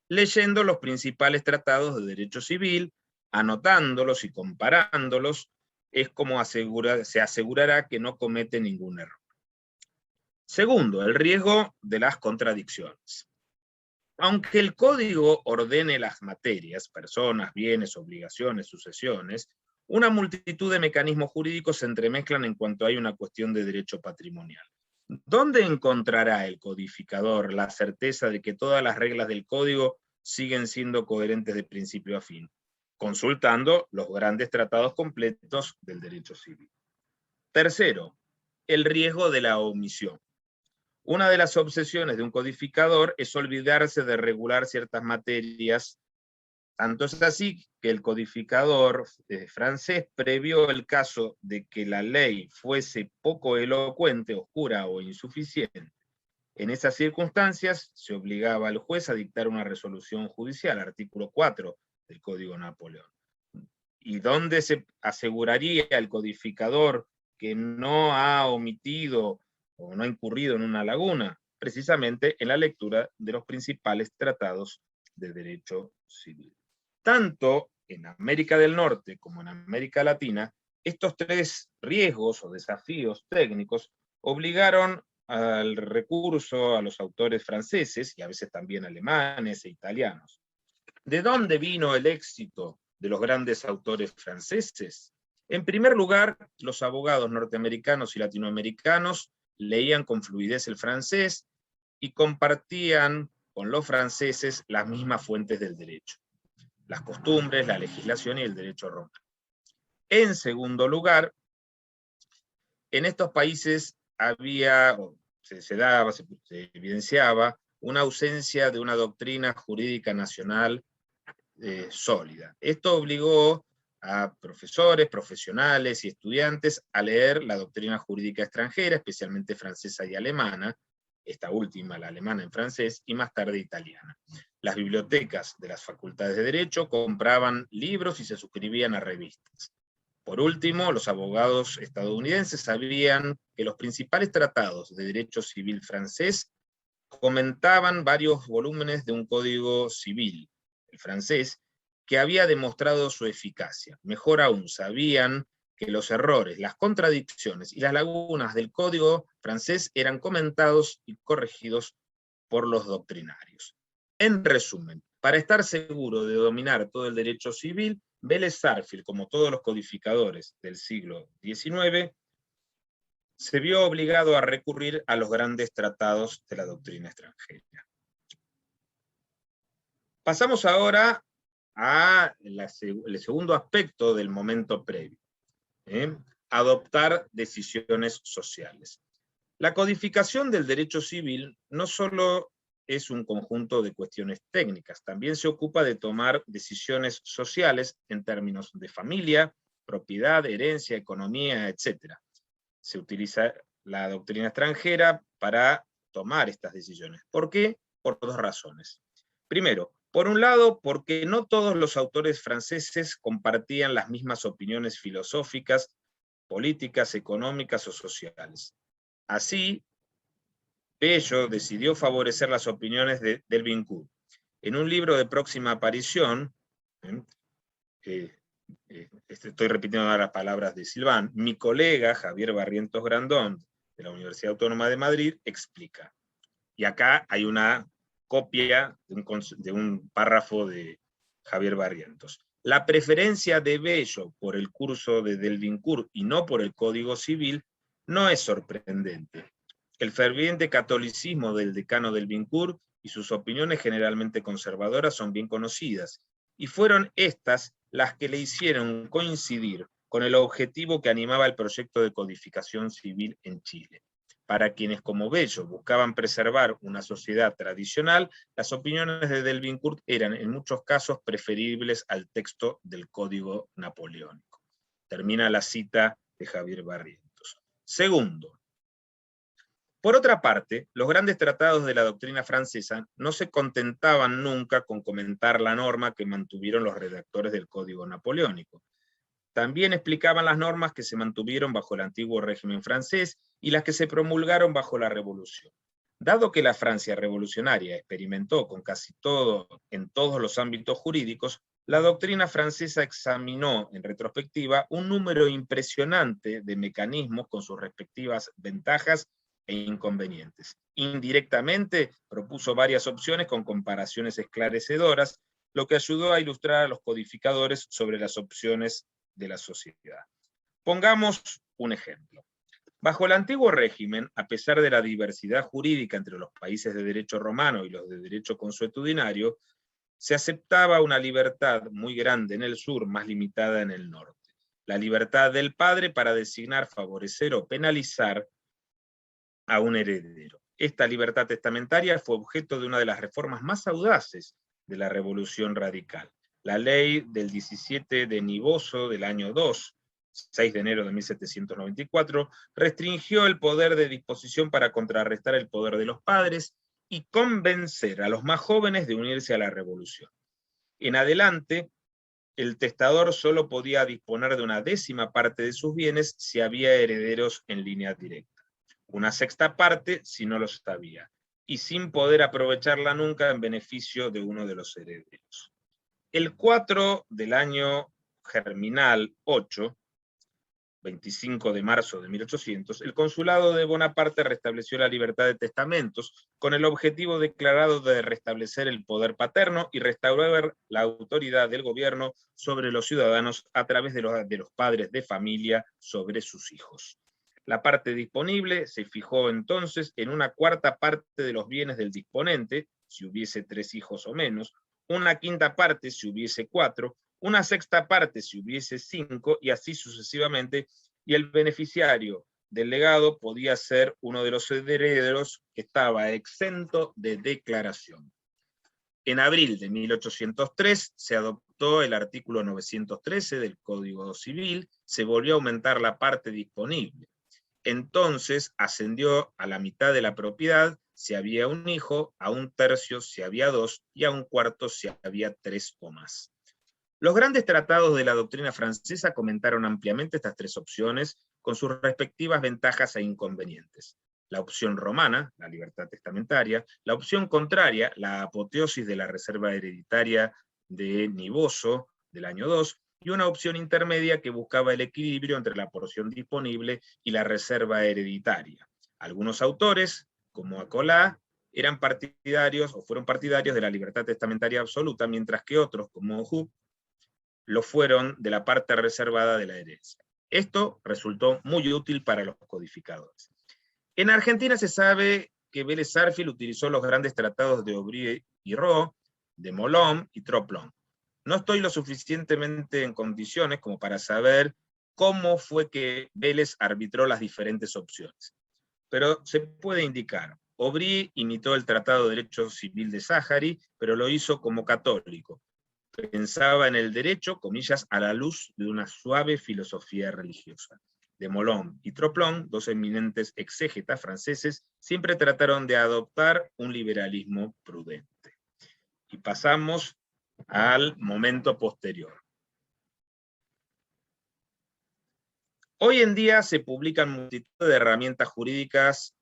Leyendo los principales tratados de derecho civil, anotándolos y comparándolos, es como se asegurará que no comete ningún error. Segundo, el riesgo de las contradicciones. Aunque el código ordene las materias, personas, bienes, obligaciones, sucesiones, una multitud de mecanismos jurídicos se entremezclan en cuanto hay una cuestión de derecho patrimonial. ¿Dónde encontrará el codificador la certeza de que todas las reglas del código siguen siendo coherentes de principio a fin? Consultando los grandes tratados completos del derecho civil. Tercero, el riesgo de la omisión. Una de las obsesiones de un codificador es olvidarse de regular ciertas materias. Tanto es así que el codificador francés previó el caso de que la ley fuese poco elocuente, oscura o insuficiente. En esas circunstancias se obligaba al juez a dictar una resolución judicial, artículo 4 del Código Napoleón. ¿Y dónde se aseguraría el codificador que no ha omitido o no ha incurrido en una laguna? Precisamente en la lectura de los principales tratados de derecho civil. Tanto en América del Norte como en América Latina, estos 3 riesgos o desafíos técnicos obligaron al recurso a los autores franceses, y a veces también alemanes e italianos. ¿De dónde vino el éxito de los grandes autores franceses? En primer lugar, los abogados norteamericanos y latinoamericanos leían con fluidez el francés y compartían con los franceses las mismas fuentes del derecho, las costumbres, la legislación y el derecho romano. En segundo lugar, en estos países se evidenciaba una ausencia de una doctrina jurídica nacional sólida. Esto obligó a profesores, profesionales y estudiantes a leer la doctrina jurídica extranjera, especialmente francesa y alemana, esta última, la alemana en francés, y más tarde italiana. Las bibliotecas de las facultades de Derecho compraban libros y se suscribían a revistas. Por último, los abogados estadounidenses sabían que los principales tratados de derecho civil francés comentaban varios volúmenes de un código civil, el francés, que había demostrado su eficacia. Mejor aún, sabían que los errores, las contradicciones y las lagunas del código francés eran comentados y corregidos por los doctrinarios. En resumen, para estar seguro de dominar todo el derecho civil, Vélez-Sarsfield, como todos los codificadores del siglo XIX, se vio obligado a recurrir a los grandes tratados de la doctrina extranjera. Pasamos ahora al segundo aspecto del momento previo, adoptar decisiones sociales. La codificación del derecho civil no solo es un conjunto de cuestiones técnicas, también se ocupa de tomar decisiones sociales en términos de familia, propiedad, herencia, economía, etc. Se utiliza la doctrina extranjera para tomar estas decisiones. ¿Por qué? Por 2 razones. Primero, por un lado, porque no todos los autores franceses compartían las mismas opiniones filosóficas políticas, económicas o sociales. Así, Bello decidió favorecer las opiniones de Delvincourt. En un libro de próxima aparición, estoy repitiendo ahora las palabras de Silván, mi colega Javier Barrientos Grandón, de la Universidad Autónoma de Madrid, explica. Y acá hay una copia de un párrafo de Javier Barrientos. La preferencia de Bello por el curso de Delvincourt y no por el Código Civil no es sorprendente. El ferviente catolicismo del decano Delvincourt y sus opiniones generalmente conservadoras son bien conocidas, y fueron estas las que le hicieron coincidir con el objetivo que animaba el proyecto de codificación civil en Chile. Para quienes como Bello buscaban preservar una sociedad tradicional, las opiniones de Delvincourt eran en muchos casos preferibles al texto del Código Napoleónico. Termina la cita de Javier Barrientos. Segundo, por otra parte, los grandes tratados de la doctrina francesa no se contentaban nunca con comentar la norma que mantuvieron los redactores del Código Napoleónico. También explicaban las normas que se mantuvieron bajo el antiguo régimen francés y las que se promulgaron bajo la Revolución. Dado que la Francia revolucionaria experimentó con casi todo en todos los ámbitos jurídicos, la doctrina francesa examinó en retrospectiva un número impresionante de mecanismos con sus respectivas ventajas e inconvenientes. Indirectamente propuso varias opciones con comparaciones esclarecedoras, lo que ayudó a ilustrar a los codificadores sobre las opciones de la sociedad. Pongamos un ejemplo. Bajo el antiguo régimen, a pesar de la diversidad jurídica entre los países de derecho romano y los de derecho consuetudinario, se aceptaba una libertad muy grande en el sur, más limitada en el norte. La libertad del padre para designar, favorecer o penalizar a un heredero. Esta libertad testamentaria fue objeto de una de las reformas más audaces de la Revolución Radical. La ley del 17 de Niboso del año 2, 6 de enero de 1794, restringió el poder de disposición para contrarrestar el poder de los padres y convencer a los más jóvenes de unirse a la revolución. En adelante, el testador solo podía disponer de una décima parte de sus bienes si había herederos en línea directa, una sexta parte si no los había, y sin poder aprovecharla nunca en beneficio de uno de los herederos. El 4 del año germinal 8, 25 de marzo de 1800, el consulado de Bonaparte restableció la libertad de testamentos con el objetivo declarado de restablecer el poder paterno y restaurar la autoridad del gobierno sobre los ciudadanos a través de los padres de familia sobre sus hijos. La parte disponible se fijó entonces en una cuarta parte de los bienes del disponente, si hubiese 3 hijos o menos, una quinta parte si hubiese 4, una sexta parte si hubiese 5, y así sucesivamente, y el beneficiario del legado podía ser uno de los herederos que estaba exento de declaración. En abril de 1803 se adoptó el artículo 913 del Código Civil, se volvió a aumentar la parte disponible. Entonces ascendió a la mitad de la propiedad si había un hijo, a un tercio si había 2, y a un cuarto si había 3 o más. Los grandes tratados de la doctrina francesa comentaron ampliamente estas 3 opciones con sus respectivas ventajas e inconvenientes. La opción romana, la libertad testamentaria; la opción contraria, la apoteosis de la reserva hereditaria de Niboso del año 2, y una opción intermedia que buscaba el equilibrio entre la porción disponible y la reserva hereditaria. Algunos autores, como Acolá, eran partidarios o fueron partidarios de la libertad testamentaria absoluta, mientras que otros, como Hooke, lo fueron de la parte reservada de la herencia. Esto resultó muy útil para los codificadores. En Argentina se sabe que Vélez Sarsfield utilizó los grandes tratados de Aubry y Roe, de Molon y Troplong. No estoy lo suficientemente en condiciones como para saber cómo fue que Vélez arbitró las diferentes opciones, pero se puede indicar. Aubry imitó el Tratado de Derecho Civil de Zachary, pero lo hizo como católico. Pensaba en el derecho, comillas, a la luz de una suave filosofía religiosa. De Molon y Troplong, 2 eminentes exégetas franceses, siempre trataron de adoptar un liberalismo prudente. Y pasamos al momento posterior. Hoy en día se publican multitud de herramientas jurídicas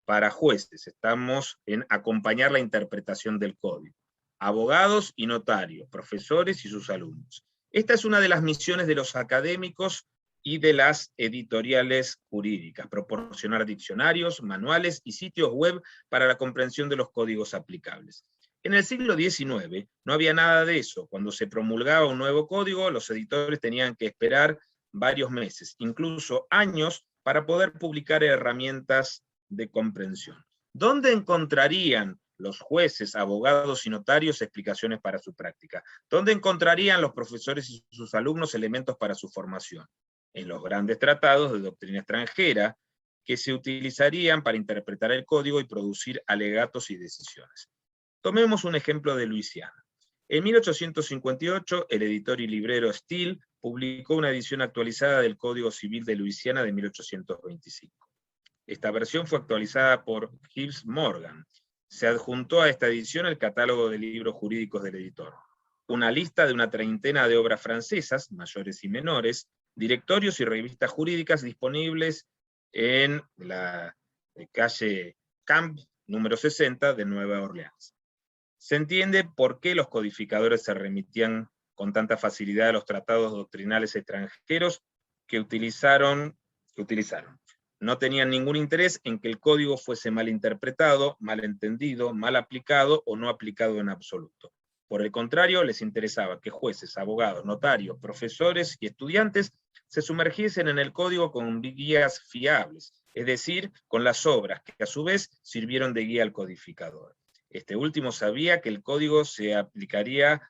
para jueces. Estamos en acompañar la interpretación del código. Abogados y notarios, profesores y sus alumnos. Esta es una de las misiones de los académicos y de las editoriales jurídicas, proporcionar diccionarios, manuales y sitios web para la comprensión de los códigos aplicables. En el siglo XIX no había nada de eso. Cuando se promulgaba un nuevo código, los editores tenían que esperar varios meses, incluso años, para poder publicar herramientas de comprensión. ¿Dónde encontrarían los jueces, abogados y notarios explicaciones para su práctica? ¿Dónde encontrarían los profesores y sus alumnos elementos para su formación? En los grandes tratados de doctrina extranjera que se utilizarían para interpretar el código y producir alegatos y decisiones. Tomemos un ejemplo de Luisiana. En 1858, el editor y librero Steele publicó una edición actualizada del Código Civil de Luisiana de 1825. Esta versión fue actualizada por Gibbs Morgan. Se adjuntó a esta edición el catálogo de libros jurídicos del editor, una lista de una treintena de obras francesas, mayores y menores, directorios y revistas jurídicas disponibles en la calle Camp, número 60, de Nueva Orleans. Se entiende por qué los codificadores se remitían con tanta facilidad a los tratados doctrinales extranjeros que utilizaron. No tenían ningún interés en que el código fuese mal interpretado, mal entendido, mal aplicado o no aplicado en absoluto. Por el contrario, les interesaba que jueces, abogados, notarios, profesores y estudiantes se sumergiesen en el código con guías fiables, es decir, con las obras que a su vez sirvieron de guía al codificador. Este último sabía que el código se aplicaría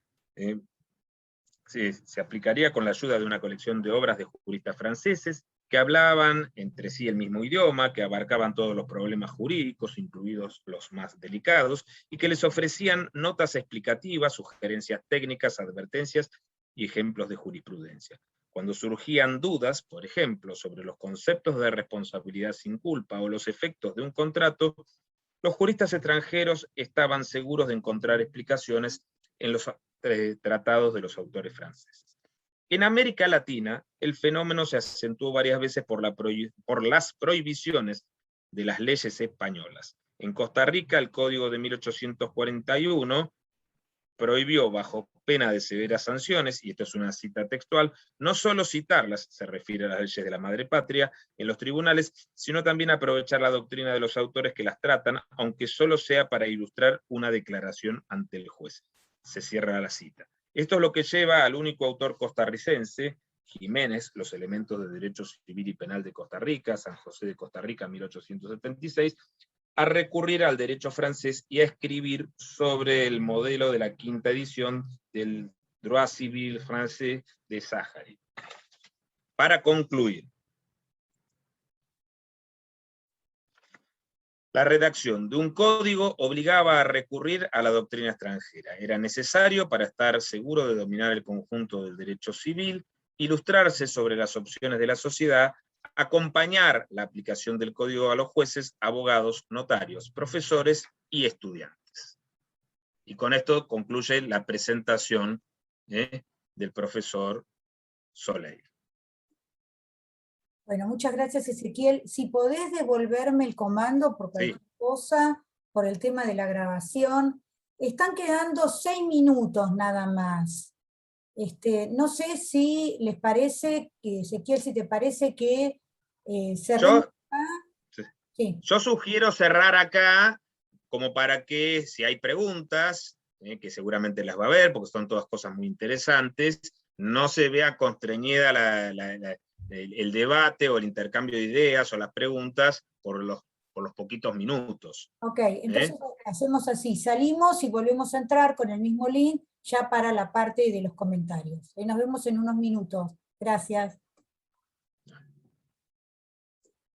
con la ayuda de una colección de obras de juristas franceses que hablaban entre sí el mismo idioma, que abarcaban todos los problemas jurídicos, incluidos los más delicados, y que les ofrecían notas explicativas, sugerencias técnicas, advertencias y ejemplos de jurisprudencia. Cuando surgían dudas, por ejemplo, sobre los conceptos de responsabilidad sin culpa o los efectos de un contrato, los juristas extranjeros estaban seguros de encontrar explicaciones en los tratados de los autores franceses. En América Latina, el fenómeno se acentuó varias veces por las prohibiciones de las leyes españolas. En Costa Rica, el Código de 1841 prohibió, bajo pena de severas sanciones, y esto es una cita textual, no solo citarlas, se refiere a las leyes de la madre patria, en los tribunales, sino también aprovechar la doctrina de los autores que las tratan, aunque solo sea para ilustrar una declaración ante el juez. Se cierra la cita. Esto es lo que lleva al único autor costarricense, Jiménez, Los elementos de derecho civil y penal de Costa Rica, San José de Costa Rica, 1876, a recurrir al derecho francés y a escribir sobre el modelo de la quinta edición del Droit civil français de Zachary. Para concluir, la redacción de un código obligaba a recurrir a la doctrina extranjera. Era necesario para estar seguro de dominar el conjunto del derecho civil, ilustrarse sobre las opciones de la sociedad, acompañar la aplicación del código a los jueces, abogados, notarios, profesores y estudiantes. Y con esto concluye la presentación del profesor Soleil. Bueno, muchas gracias, Ezequiel. Si podés devolverme el comando por cualquier cosa, por el tema de la grabación. Están quedando 6 minutos nada más. No sé si les parece, Ezequiel, si te parece que cerremos acá. Sí. Yo sugiero cerrar acá, como para que, si hay preguntas, que seguramente las va a haber, porque son todas cosas muy interesantes, no se vea constreñida el debate o el intercambio de ideas o las preguntas por los poquitos minutos. Ok, entonces hacemos así, salimos y volvemos a entrar con el mismo link ya para la parte de los comentarios. Nos vemos en unos minutos. Gracias.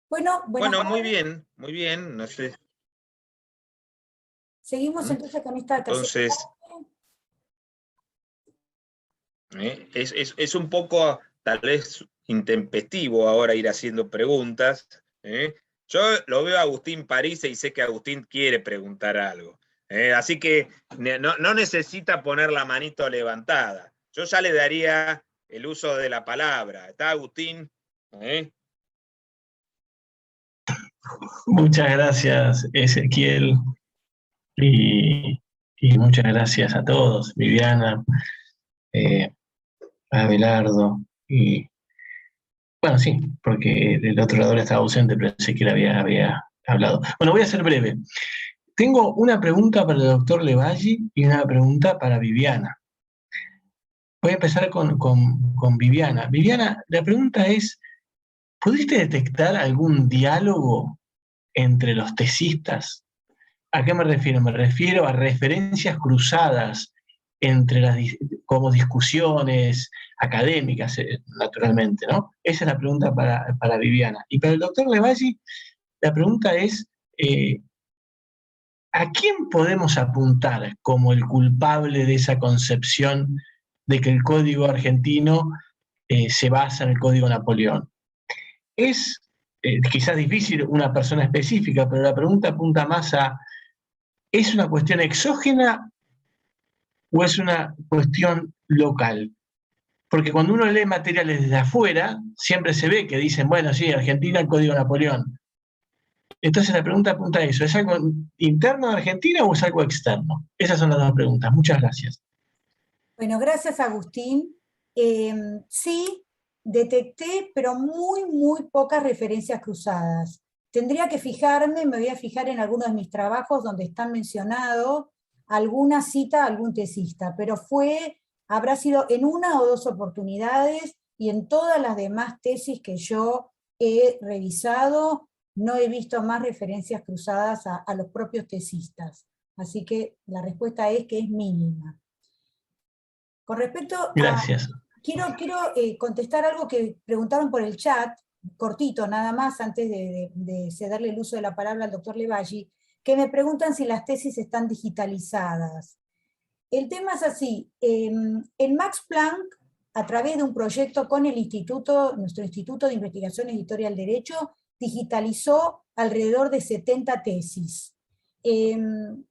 Bueno, muy bien, no sé. Seguimos entonces con esta tercera parte. Es un poco, tal vez, intempestivo ahora ir haciendo preguntas. Yo lo veo a Agustín París y sé que Agustín quiere preguntar algo. Así que no necesita poner la manito levantada. Yo ya le daría el uso de la palabra. ¿Está, Agustín? Muchas gracias, Ezequiel, y muchas gracias a todos, Viviana, a Abelardo, y bueno, sí, porque el otro orador estaba ausente, pero Ezequiel había hablado. Bueno, voy a ser breve. Tengo una pregunta para el doctor Levalli y una pregunta para Viviana. Voy a empezar con Viviana. Viviana, la pregunta es, ¿pudiste detectar algún diálogo entre los tesistas? ¿A qué me refiero? Me refiero a referencias cruzadas entre como discusiones académicas, naturalmente, ¿no? Esa es la pregunta para Viviana. Y para el doctor Levalli, la pregunta es, ¿a quién podemos apuntar como el culpable de esa concepción de que el código argentino se basa en el código Napoleón? Es quizás difícil una persona específica, pero la pregunta apunta más a, ¿es una cuestión exógena o es una cuestión local? Porque cuando uno lee materiales desde afuera, siempre se ve que dicen, bueno, sí, Argentina, el código Napoleón. Entonces la pregunta apunta a eso, ¿es algo interno de Argentina o es algo externo? Esas son las dos preguntas. Muchas gracias. Bueno, gracias, Agustín. Sí, detecté, pero muy pocas referencias cruzadas. Tendría que fijarme, me voy a fijar en algunos de mis trabajos donde están mencionados alguna cita a algún tesista, pero habrá sido en una o dos oportunidades, y en todas las demás tesis que yo he revisado no he visto más referencias cruzadas a los propios tesistas. Así que la respuesta es que es mínima. Con respecto a... Gracias. Quiero contestar algo que preguntaron por el chat, cortito nada más, antes de cederle el uso de la palabra al doctor Levalli, que me preguntan si las tesis están digitalizadas. El tema es así, el Max Planck, a través de un proyecto con el instituto, nuestro Instituto de Investigaciones de Historia del Derecho, digitalizó alrededor de 70 tesis. El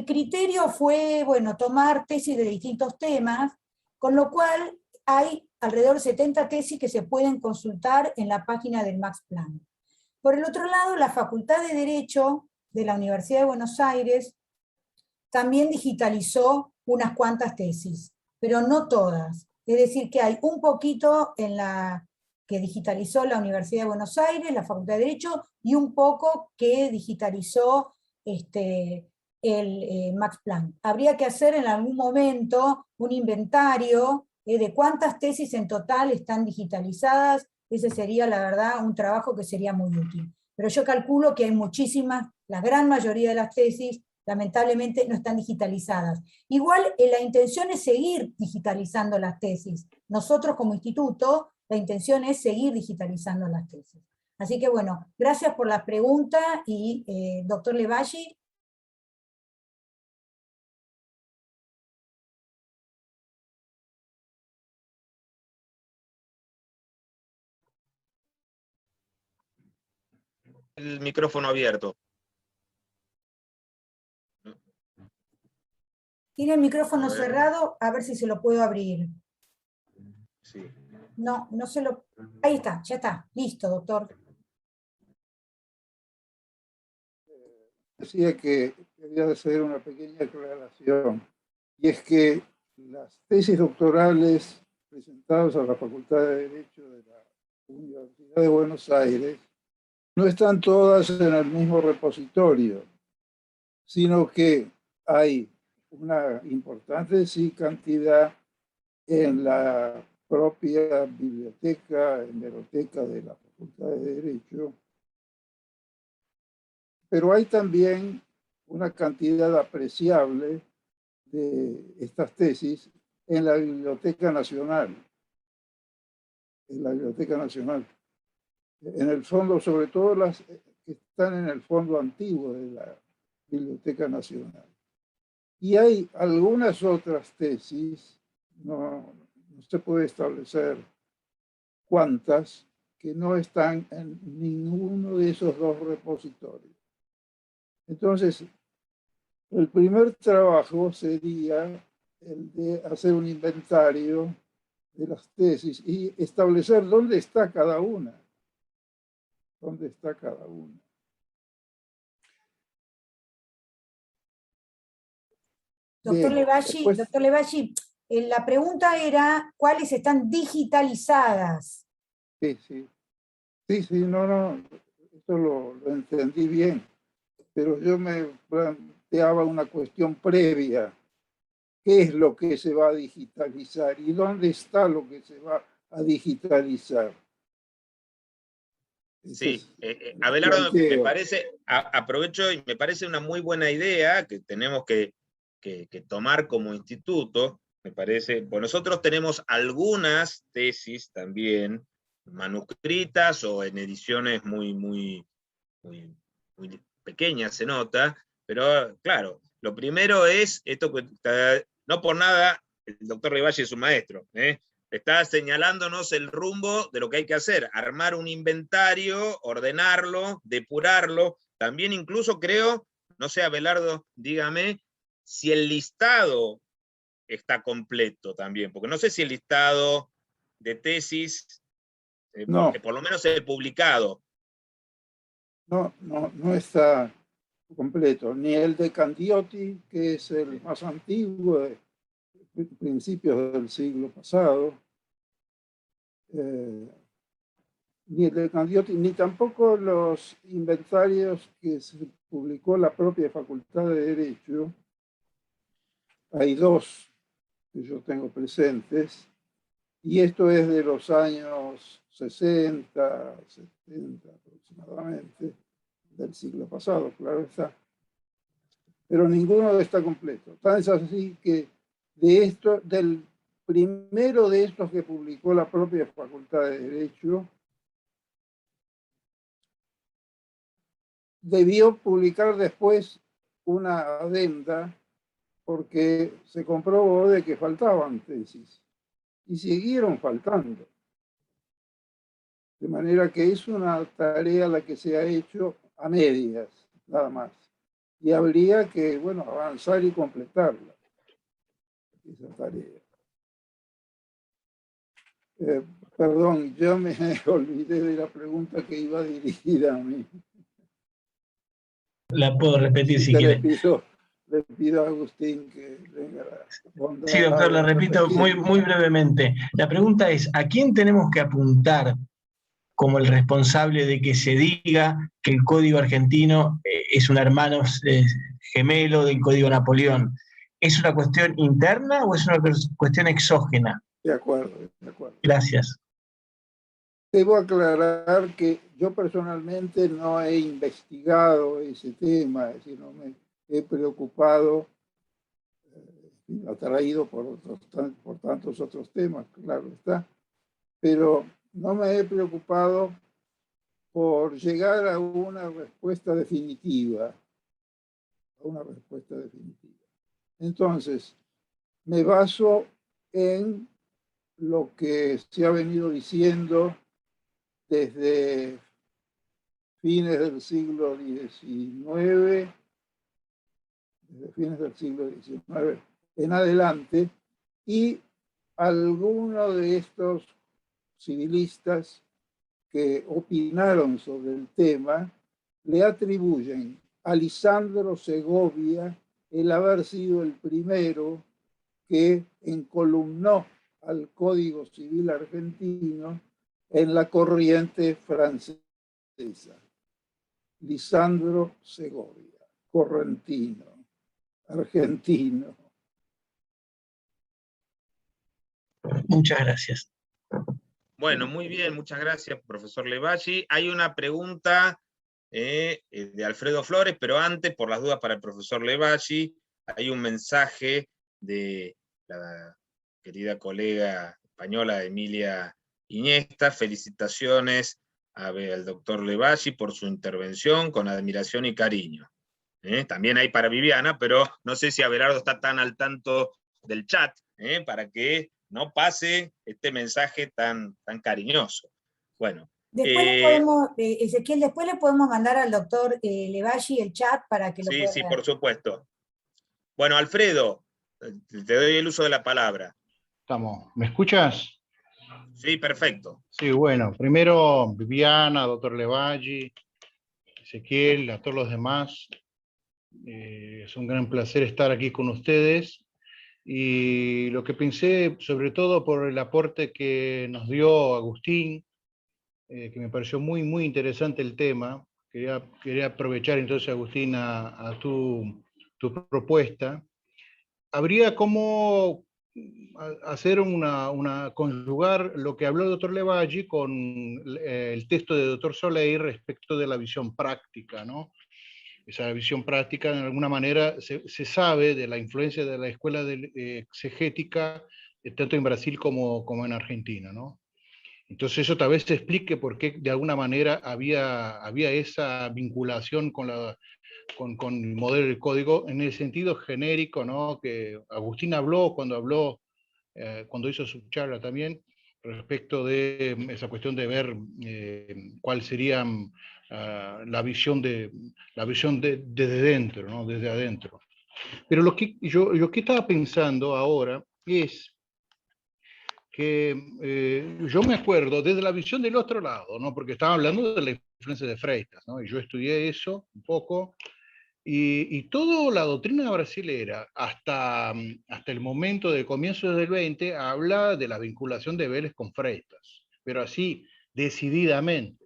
criterio fue, bueno, tomar tesis de distintos temas, con lo cual hay alrededor de 70 tesis que se pueden consultar en la página del Max Planck. Por el otro lado, la Facultad de Derecho de la Universidad de Buenos Aires también digitalizó unas cuantas tesis, pero no todas. Es decir, que hay un poquito que digitalizó la Universidad de Buenos Aires, la Facultad de Derecho, y un poco que digitalizó el Max Planck. Habría que hacer en algún momento un inventario de cuántas tesis en total están digitalizadas. Ese sería, la verdad, un trabajo que sería muy útil. Pero yo calculo que hay muchísimas, la gran mayoría de las tesis, lamentablemente, no están digitalizadas. Igual, la intención es seguir digitalizando las tesis. Nosotros como instituto, la intención es seguir digitalizando las tesis. Así que bueno, gracias por la pregunta, y doctor Levalli. El micrófono abierto. Tiene el micrófono cerrado, a ver si se lo puedo abrir. Sí. No, no se lo... Ahí está, ya está. Listo, doctor. Decía que quería hacer una pequeña aclaración, y es que las tesis doctorales presentadas a la Facultad de Derecho de la Universidad de Buenos Aires no están todas en el mismo repositorio, sino que hay una importante cantidad en la propia biblioteca, hemeroteca de la Facultad de Derecho, pero hay también una cantidad apreciable de estas tesis en la Biblioteca Nacional. En la Biblioteca Nacional. En el fondo, sobre todo las que están en el fondo antiguo de la Biblioteca Nacional. Y hay algunas otras tesis, no se puede establecer cuántas, que no están en ninguno de esos dos repositorios. Entonces, el primer trabajo sería el de hacer un inventario de las tesis y establecer dónde está cada una. ¿Dónde está cada una? Doctor Bien, Levalli, después, la pregunta era cuáles están digitalizadas. sí, no, esto lo entendí bien, pero yo me planteaba una cuestión previa. ¿Qué es lo que se va a digitalizar y dónde está lo que se va a digitalizar? Sí, Abelardo, me planteo. parece, aprovecho y me parece una muy buena idea que tenemos que tomar como instituto. Me parece, pues nosotros tenemos algunas tesis también manuscritas o en ediciones muy pequeñas, se nota, pero claro, lo primero es esto que no por nada el doctor Levalli es un maestro, está señalándonos el rumbo de lo que hay que hacer, armar un inventario, ordenarlo, depurarlo, también incluso creo, no sé, Abelardo, dígame, si el listado está completo también, porque no sé si el listado de tesis, No, por lo menos el publicado. no está completo, ni el de Candioti, que es el más antiguo, de principios del siglo pasado, ni el de Candioti, ni tampoco los inventarios que se publicó la propia Facultad de Derecho. Hay dos que yo tengo presentes, y esto es de los años 60, 70 aproximadamente, del siglo pasado, claro está. Pero ninguno está completo. Tan es así que del primero de estos que publicó la propia Facultad de Derecho, debió publicar después una adenda porque se comprobó de que faltaban tesis y siguieron faltando. De manera que es una tarea la que se ha hecho a medias, nada más. Y habría que, bueno, avanzar y completarla, esa tarea. Perdón, yo me olvidé de la pregunta que iba dirigida a mí. La puedo repetir si quiere. Le pido a Agustín que venga la bondad. Sí, doctor, la repito muy brevemente. La pregunta es, ¿a quién tenemos que apuntar como el responsable de que se diga que el Código argentino es un hermano gemelo del Código Napoleón? ¿Es una cuestión interna o es una cuestión exógena? De acuerdo. Gracias. Debo aclarar que yo personalmente no he investigado ese tema, es decir, no me he preocupado, atraído por tantos otros temas, claro está, pero no me he preocupado por llegar a una respuesta definitiva. Entonces, me baso en lo que se ha venido diciendo desde fines del siglo XIX, en adelante, y algunos de estos civilistas que opinaron sobre el tema le atribuyen a Lisandro Segovia el haber sido el primero que encolumnó al Código Civil argentino en la corriente francesa. Lisandro Segovia, correntino, argentino. Muchas gracias. Bueno, muy bien, muchas gracias, profesor Levalli. Hay una pregunta de Alfredo Flores, pero antes, por las dudas para el profesor Levalli, hay un mensaje de la querida colega española Emilia Iniesta. Felicitaciones al doctor Levalli por su intervención, con admiración y cariño. También hay para Viviana, pero no sé si Abelardo está tan al tanto del chat, para que no pase este mensaje tan cariñoso. Bueno. Ezequiel, después le podemos mandar al doctor Levalli el chat para que lo pueda... Sí, por supuesto. Bueno, Alfredo, te doy el uso de la palabra. Estamos. ¿Me escuchas? Sí, perfecto. Sí, bueno, primero Viviana, doctor Levalli, Ezequiel, a todos los demás. Es un gran placer estar aquí con ustedes. Y lo que pensé, sobre todo por el aporte que nos dio Agustín, que me pareció muy, muy interesante el tema. Quería aprovechar entonces, Agustín, a tu propuesta. Habría como hacer conjugar lo que habló el doctor Levalli con el texto de doctor Soleil respecto de la visión práctica, ¿no? Esa visión práctica, de alguna manera, se sabe de la influencia de la escuela exegética, tanto en Brasil como en Argentina, ¿no? Entonces eso tal vez se explique por qué de alguna manera había esa vinculación con el modelo del código en el sentido genérico, ¿no? Que Agustín habló cuando hizo su charla también, respecto de esa cuestión de ver cuál sería la visión desde dentro, ¿no? Desde adentro. Pero lo que yo que estaba pensando ahora es que yo me acuerdo desde la visión del otro lado, ¿no? Porque estaba hablando de la influencia de Freitas, ¿no? Y yo estudié eso un poco, y toda la doctrina brasilera, hasta el momento del comienzo del 20, habla de la vinculación de Vélez con Freitas, pero así, decididamente.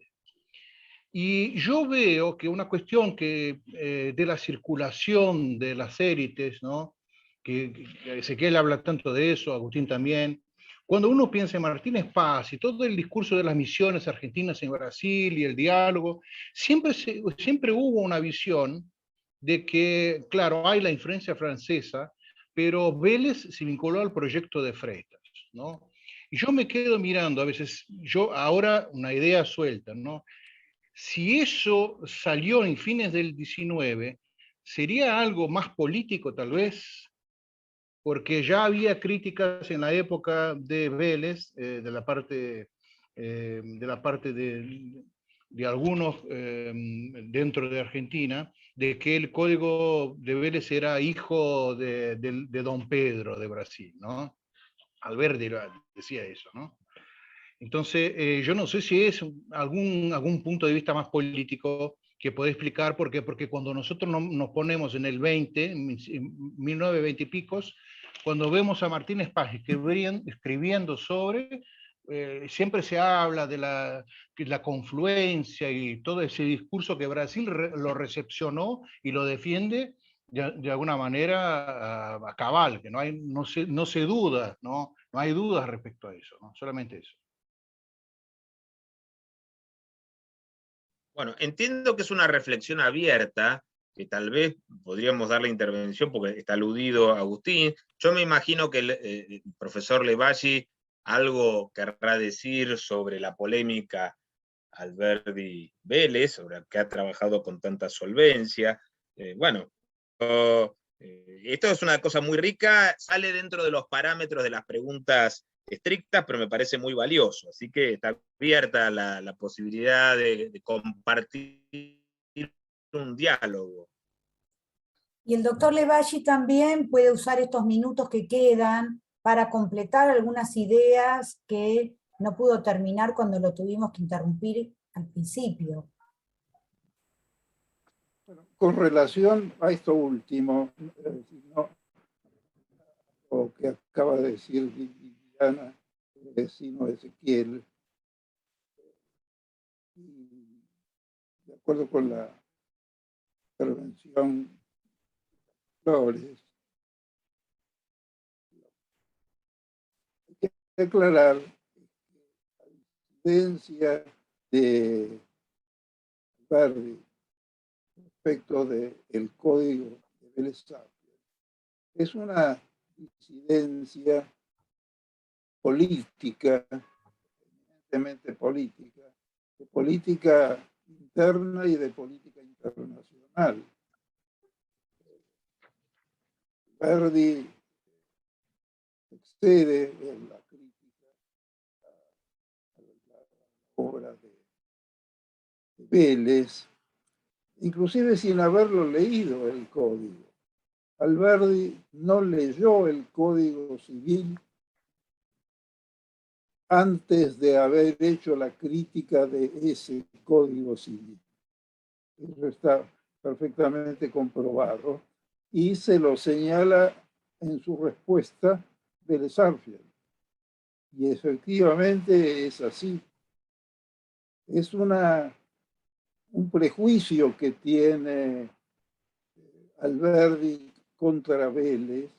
Y yo veo que una cuestión de la circulación de las élites, ¿no? que Ezequiel habla tanto de eso, Agustín también. Cuando uno piensa en Martínez Paz y todo el discurso de las misiones argentinas en Brasil y el diálogo, siempre hubo una visión de que, claro, hay la influencia francesa, pero Vélez se vinculó al proyecto de Freitas, ¿no? Y yo me quedo mirando, a veces, ahora una idea suelta, ¿no? Si eso salió en fines del 19, ¿sería algo más político tal vez? Porque ya había críticas en la época de Vélez, de la parte de algunos dentro de Argentina, de que el código de Vélez era hijo de Don Pedro de Brasil, ¿no? Alberdi decía eso, ¿no? Entonces, yo no sé si es algún punto de vista más político que puede explicar por qué, porque cuando nosotros nos ponemos en el 20, en 1920 y picos, cuando vemos a Martínez Paz escribiendo sobre, siempre se habla de la confluencia y todo ese discurso que Brasil lo recepcionó y lo defiende de alguna manera a cabal, que no se duda, ¿no? No hay dudas respecto a eso, ¿no? Solamente eso. Bueno, entiendo que es una reflexión abierta, que tal vez podríamos dar la intervención porque está aludido Agustín. Yo me imagino que el profesor Levalli algo querrá decir sobre la polémica Alberdi Vélez, sobre la que ha trabajado con tanta solvencia. Bueno, esto es una cosa muy rica, sale dentro de los parámetros de las preguntas estrictas, pero me parece muy valioso. Así que está abierta la posibilidad de compartir un diálogo. Y el doctor Levalli también puede usar estos minutos que quedan para completar algunas ideas que no pudo terminar cuando lo tuvimos que interrumpir al principio. Bueno, con relación a esto último, o que acaba de decir Viviana, el vecino Ezequiel, y de acuerdo con la intervención de Flores, hay que aclarar la diferencia de Verdi respecto del código de Vélez es una disidencia política, evidentemente política, de política interna y de política internacional. Verdi excede en la crítica a la obra de Vélez, inclusive sin haberlo leído el código. Alberdi no leyó el Código Civil antes de haber hecho la crítica de ese Código Civil. Eso está perfectamente comprobado y se lo señala en su respuesta Vélez Sarsfield. Y efectivamente es así. Es un prejuicio que tiene Alberdi contra Vélez,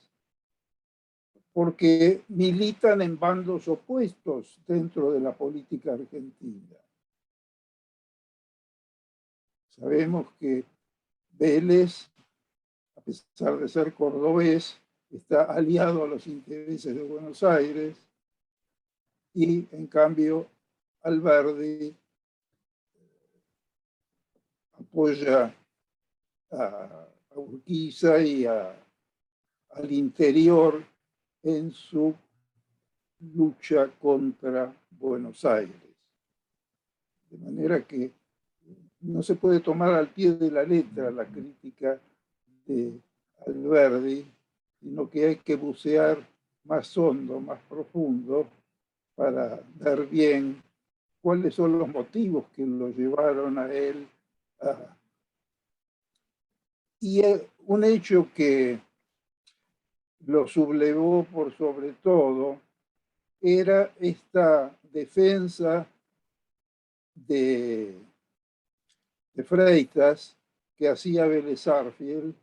porque militan en bandos opuestos dentro de la política argentina. Sabemos que Vélez, a pesar de ser cordobés, está aliado a los intereses de Buenos Aires y, en cambio, Alberdi apoya a Urquiza y al interior en su lucha contra Buenos Aires. De manera que no se puede tomar al pie de la letra la crítica de Alberdi, sino que hay que bucear más hondo, más profundo, para ver bien cuáles son los motivos que lo llevaron a él a... Y un hecho que lo sublevó por sobre todo era esta defensa de Freitas que hacía Vélez Sarsfield,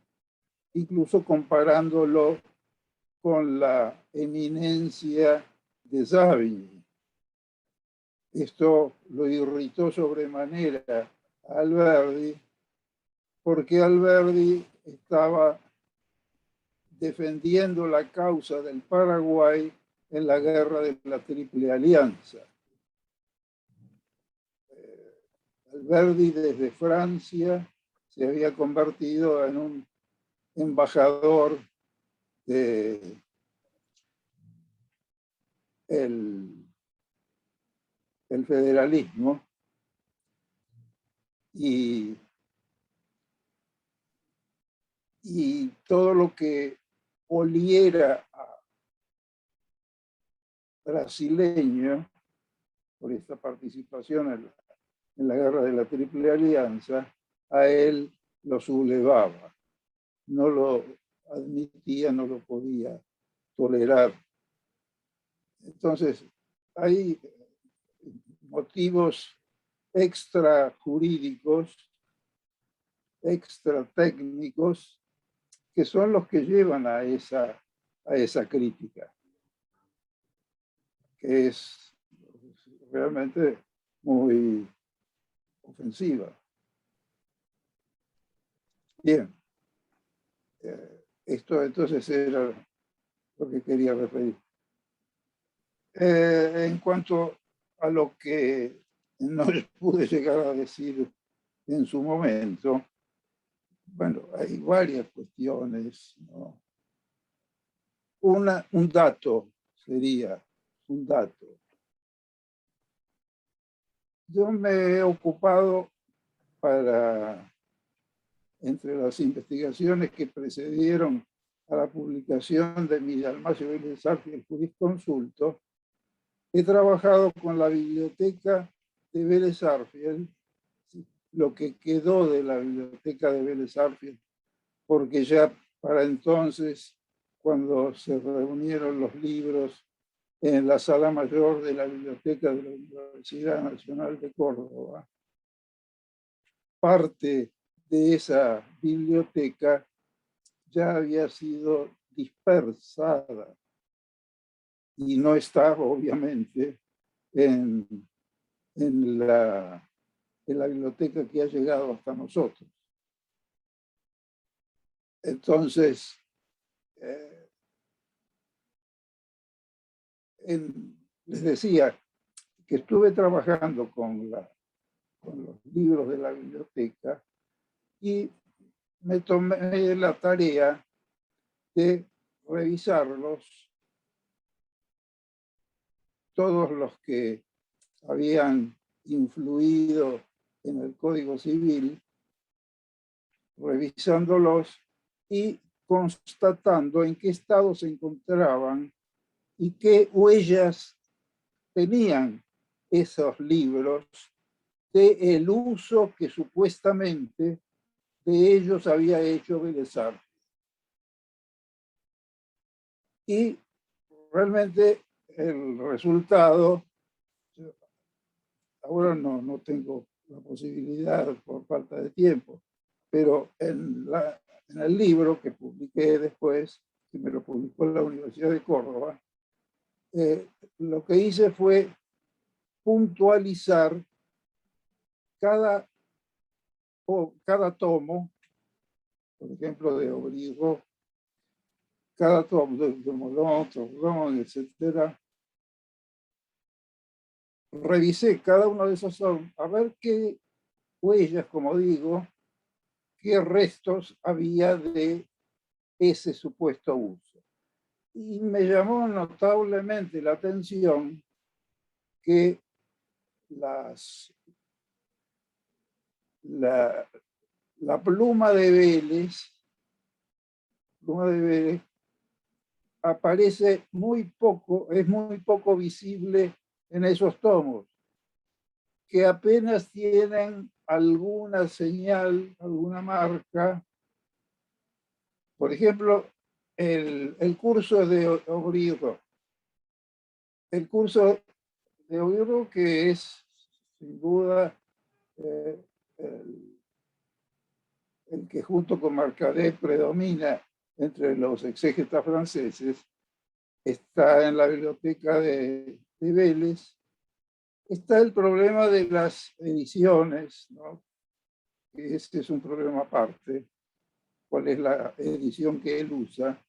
incluso comparándolo con la eminencia de Savigny. Esto lo irritó sobremanera a Alberdi, porque Alberdi estaba defendiendo la causa del Paraguay en la guerra de la Triple Alianza. Alberdi desde Francia se había convertido en un embajador del federalismo y todo lo que oliera a brasileño por esta participación en la guerra de la Triple Alianza, a él lo sublevaba, no lo admitía, no lo podía tolerar. Entonces, hay motivos extrajurídicos, extratécnicos, que son los que llevan a esa crítica, que es realmente muy ofensiva. Bien, esto entonces era lo que quería referir. En cuanto a lo que no pude llegar a decir en su momento, bueno, hay varias cuestiones, ¿no? Un dato sería, un dato. Yo me he ocupado entre las investigaciones que precedieron a la publicación de mi Dalmacio Vélez Sarsfield, el jurisconsulto, he trabajado con la biblioteca de Vélez Sarsfield, lo que quedó de la biblioteca de Vélez Sarsfield, porque ya para entonces, cuando se reunieron los libros en la sala mayor de la biblioteca de la Universidad Nacional de Córdoba, parte de esa biblioteca ya había sido dispersada y no está, obviamente, en la biblioteca que ha llegado hasta nosotros. Entonces, les decía que estuve trabajando con los libros de la biblioteca y me tomé la tarea de revisarlos, todos los que habían influido en el Código Civil, revisándolos y constatando en qué estado se encontraban y qué huellas tenían esos libros del uso que supuestamente de ellos había hecho Vélez Arfield. Y realmente el resultado, ahora no tengo la posibilidad por falta de tiempo, pero en el libro que publiqué después, que me lo publicó la Universidad de Córdoba, lo que hice fue puntualizar cada tomo, por ejemplo, de Aubry, cada tomo de Molon, etc. Revisé cada uno de esos tomos a ver qué huellas, como digo, qué restos había de ese supuesto uso. Y me llamó notablemente la atención que la pluma de Vélez aparece muy poco, es muy poco visible en esos tomos, que apenas tienen alguna señal, alguna marca. Por ejemplo, el curso de Aubry. El curso de Aubry, que es sin duda el que junto con Marcadet predomina entre los exégetas franceses, está en la biblioteca de Vélez. Está el problema de las ediciones, ¿no? Este es un problema aparte, cuál es la edición que él usa.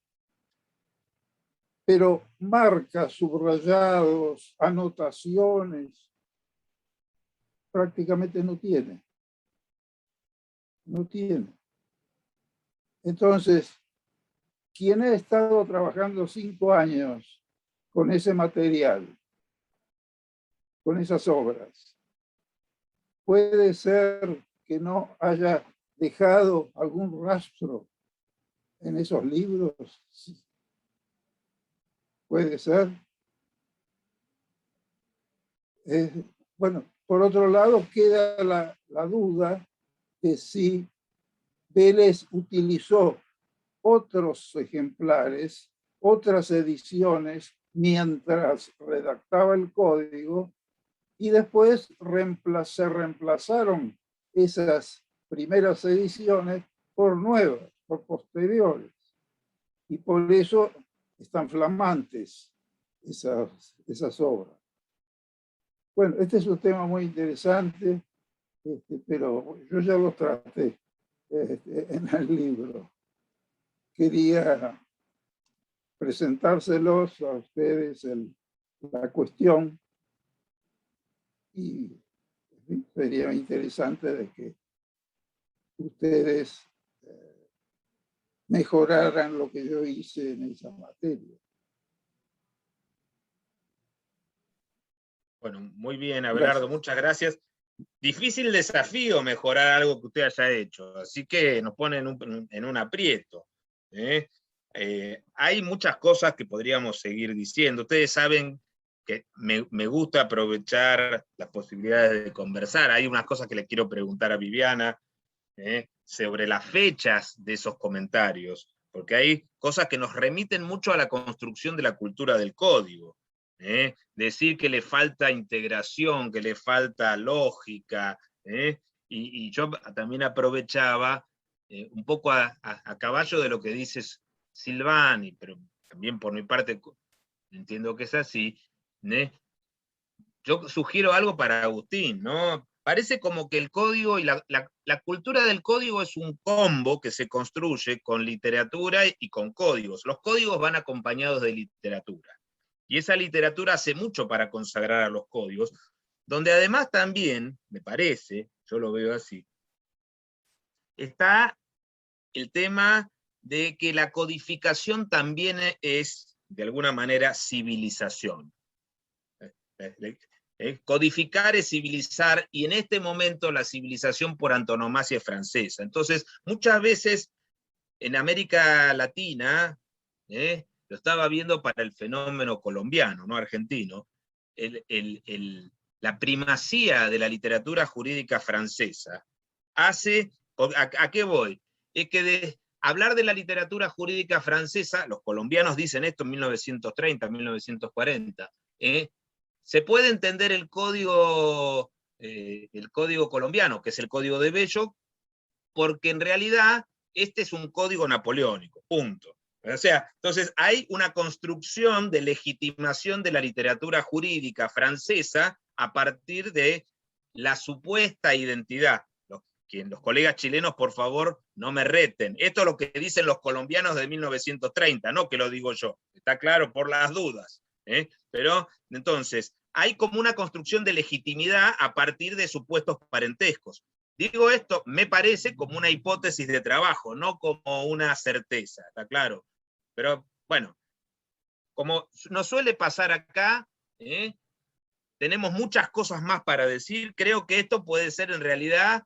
Pero marcas, subrayados, anotaciones, prácticamente no tiene. No tiene. Entonces, quien ha estado trabajando 5 años con ese material, con esas obras, puede ser que no haya dejado algún rastro en esos libros. Puede ser. Bueno, por otro lado, queda la duda de si Vélez utilizó otros ejemplares, otras ediciones, mientras redactaba el código, y después se reemplazaron esas primeras ediciones por nuevas, por posteriores. Y por eso están flamantes esas obras. Bueno, este es un tema muy interesante, pero yo ya lo traté en el libro. Quería presentárselos a ustedes la cuestión, y sería interesante de que ustedes mejoraran lo que yo hice en esa materia. Bueno, muy bien, Abelardo, Gracias. muchas gracias. Difícil desafío mejorar algo que usted haya hecho, así que nos pone en un aprieto. Hay muchas cosas que podríamos seguir diciendo. Ustedes saben que me gusta aprovechar las posibilidades de conversar. Hay unas cosas que le quiero preguntar a Viviana sobre las fechas de esos comentarios, porque hay cosas que nos remiten mucho a la construcción de la cultura del código. Decir que le falta integración, que le falta lógica, y yo también aprovechaba un poco a caballo de lo que dices Silvani, pero también por mi parte entiendo que es así. Yo sugiero algo para Agustín, ¿no? Parece como que el código y la cultura del código es un combo que se construye con literatura y con códigos. Los códigos van acompañados de literatura. Y esa literatura hace mucho para consagrar a los códigos, donde además también, me parece, yo lo veo así, está el tema de que la codificación también es, de alguna manera, civilización. Codificar es civilizar, y en este momento la civilización por antonomasia es francesa. Entonces, muchas veces en América Latina, lo estaba viendo para el fenómeno colombiano, no argentino, la primacía de la literatura jurídica francesa hace, ¿a qué voy? Es que hablar de la literatura jurídica francesa, los colombianos dicen esto en 1930, 1940, se puede entender el código colombiano, que es el Código de Bello, porque en realidad este es un código napoleónico, punto. O sea, entonces hay una construcción de legitimación de la literatura jurídica francesa a partir de la supuesta identidad. Los colegas chilenos, por favor, no me reten. Esto es lo que dicen los colombianos de 1930, no que lo digo yo. Está claro, por las dudas. Pero, entonces, hay como una construcción de legitimidad a partir de supuestos parentescos. Digo esto, me parece, como una hipótesis de trabajo, no como una certeza, ¿está claro? Pero, bueno, como nos suele pasar acá, tenemos muchas cosas más para decir. Creo que esto puede ser en realidad,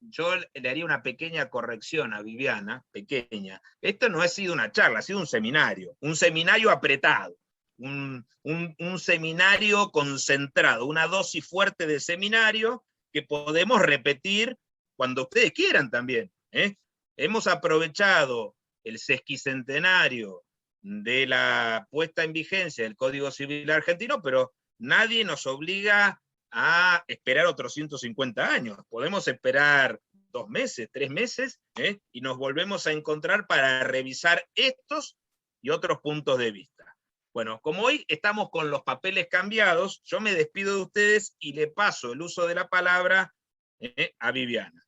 yo le haría una pequeña corrección a Viviana, pequeña. Esto no ha sido una charla, ha sido un seminario apretado, un seminario concentrado, una dosis fuerte de seminario que podemos repetir cuando ustedes quieran también. Hemos aprovechado el sesquicentenario de la puesta en vigencia del Código Civil argentino, pero nadie nos obliga a esperar otros 150 años. Podemos esperar 2 meses, 3 meses, y nos volvemos a encontrar para revisar estos y otros puntos de vista. Bueno, como hoy estamos con los papeles cambiados, yo me despido de ustedes y le paso el uso de la palabra a Viviana.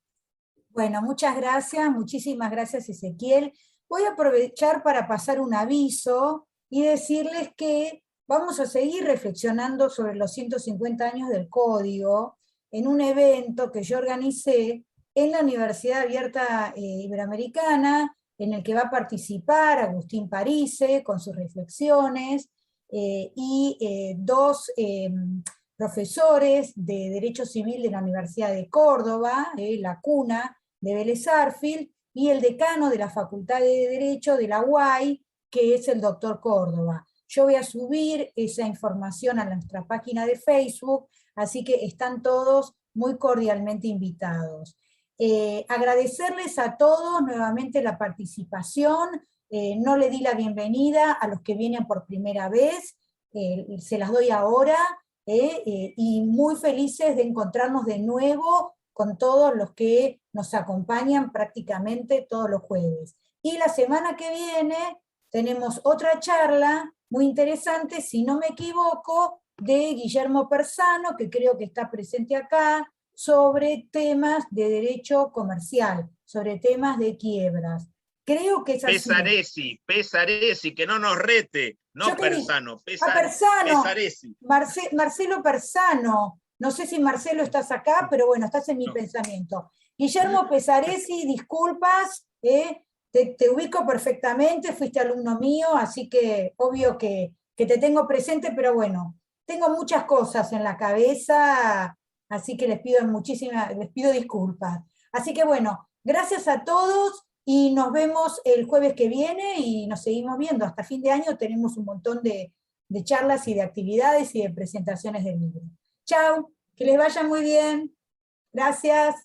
Bueno, muchas gracias, muchísimas gracias, Ezequiel. Voy a aprovechar para pasar un aviso y decirles que vamos a seguir reflexionando sobre los 150 años del Código en un evento que yo organicé en la Universidad Abierta Iberoamericana, en el que va a participar Agustín Parise con sus reflexiones, y 2 profesores de Derecho Civil de la Universidad de Córdoba, la cuna de Vélez Sarsfield, y el decano de la Facultad de Derecho de la UAI, que es el doctor Córdoba. Yo voy a subir esa información a nuestra página de Facebook, así que están todos muy cordialmente invitados. Agradecerles a todos nuevamente la participación. No le di la bienvenida a los que vienen por primera vez, se las doy ahora, y muy felices de encontrarnos de nuevo con todos los que nos acompañan prácticamente todos los jueves. Y la semana que viene tenemos otra charla muy interesante, si no me equivoco, de Guillermo Persano, que creo que está presente acá, sobre temas de derecho comercial, sobre temas de quiebras. Creo que es así. Pesaresi, que no nos rete, no Persano, Pesaresi. Marcelo Persano, no sé si Marcelo estás acá, pero bueno, estás en mi pensamiento. Guillermo Pesaresi, disculpas, te ubico perfectamente, fuiste alumno mío, así que obvio que te tengo presente, pero bueno, tengo muchas cosas en la cabeza, así que les pido disculpas. Así que bueno, gracias a todos y nos vemos el jueves que viene y nos seguimos viendo. Hasta fin de año tenemos un montón de charlas y de actividades y de presentaciones del libro. Chau, que les vaya muy bien. Gracias.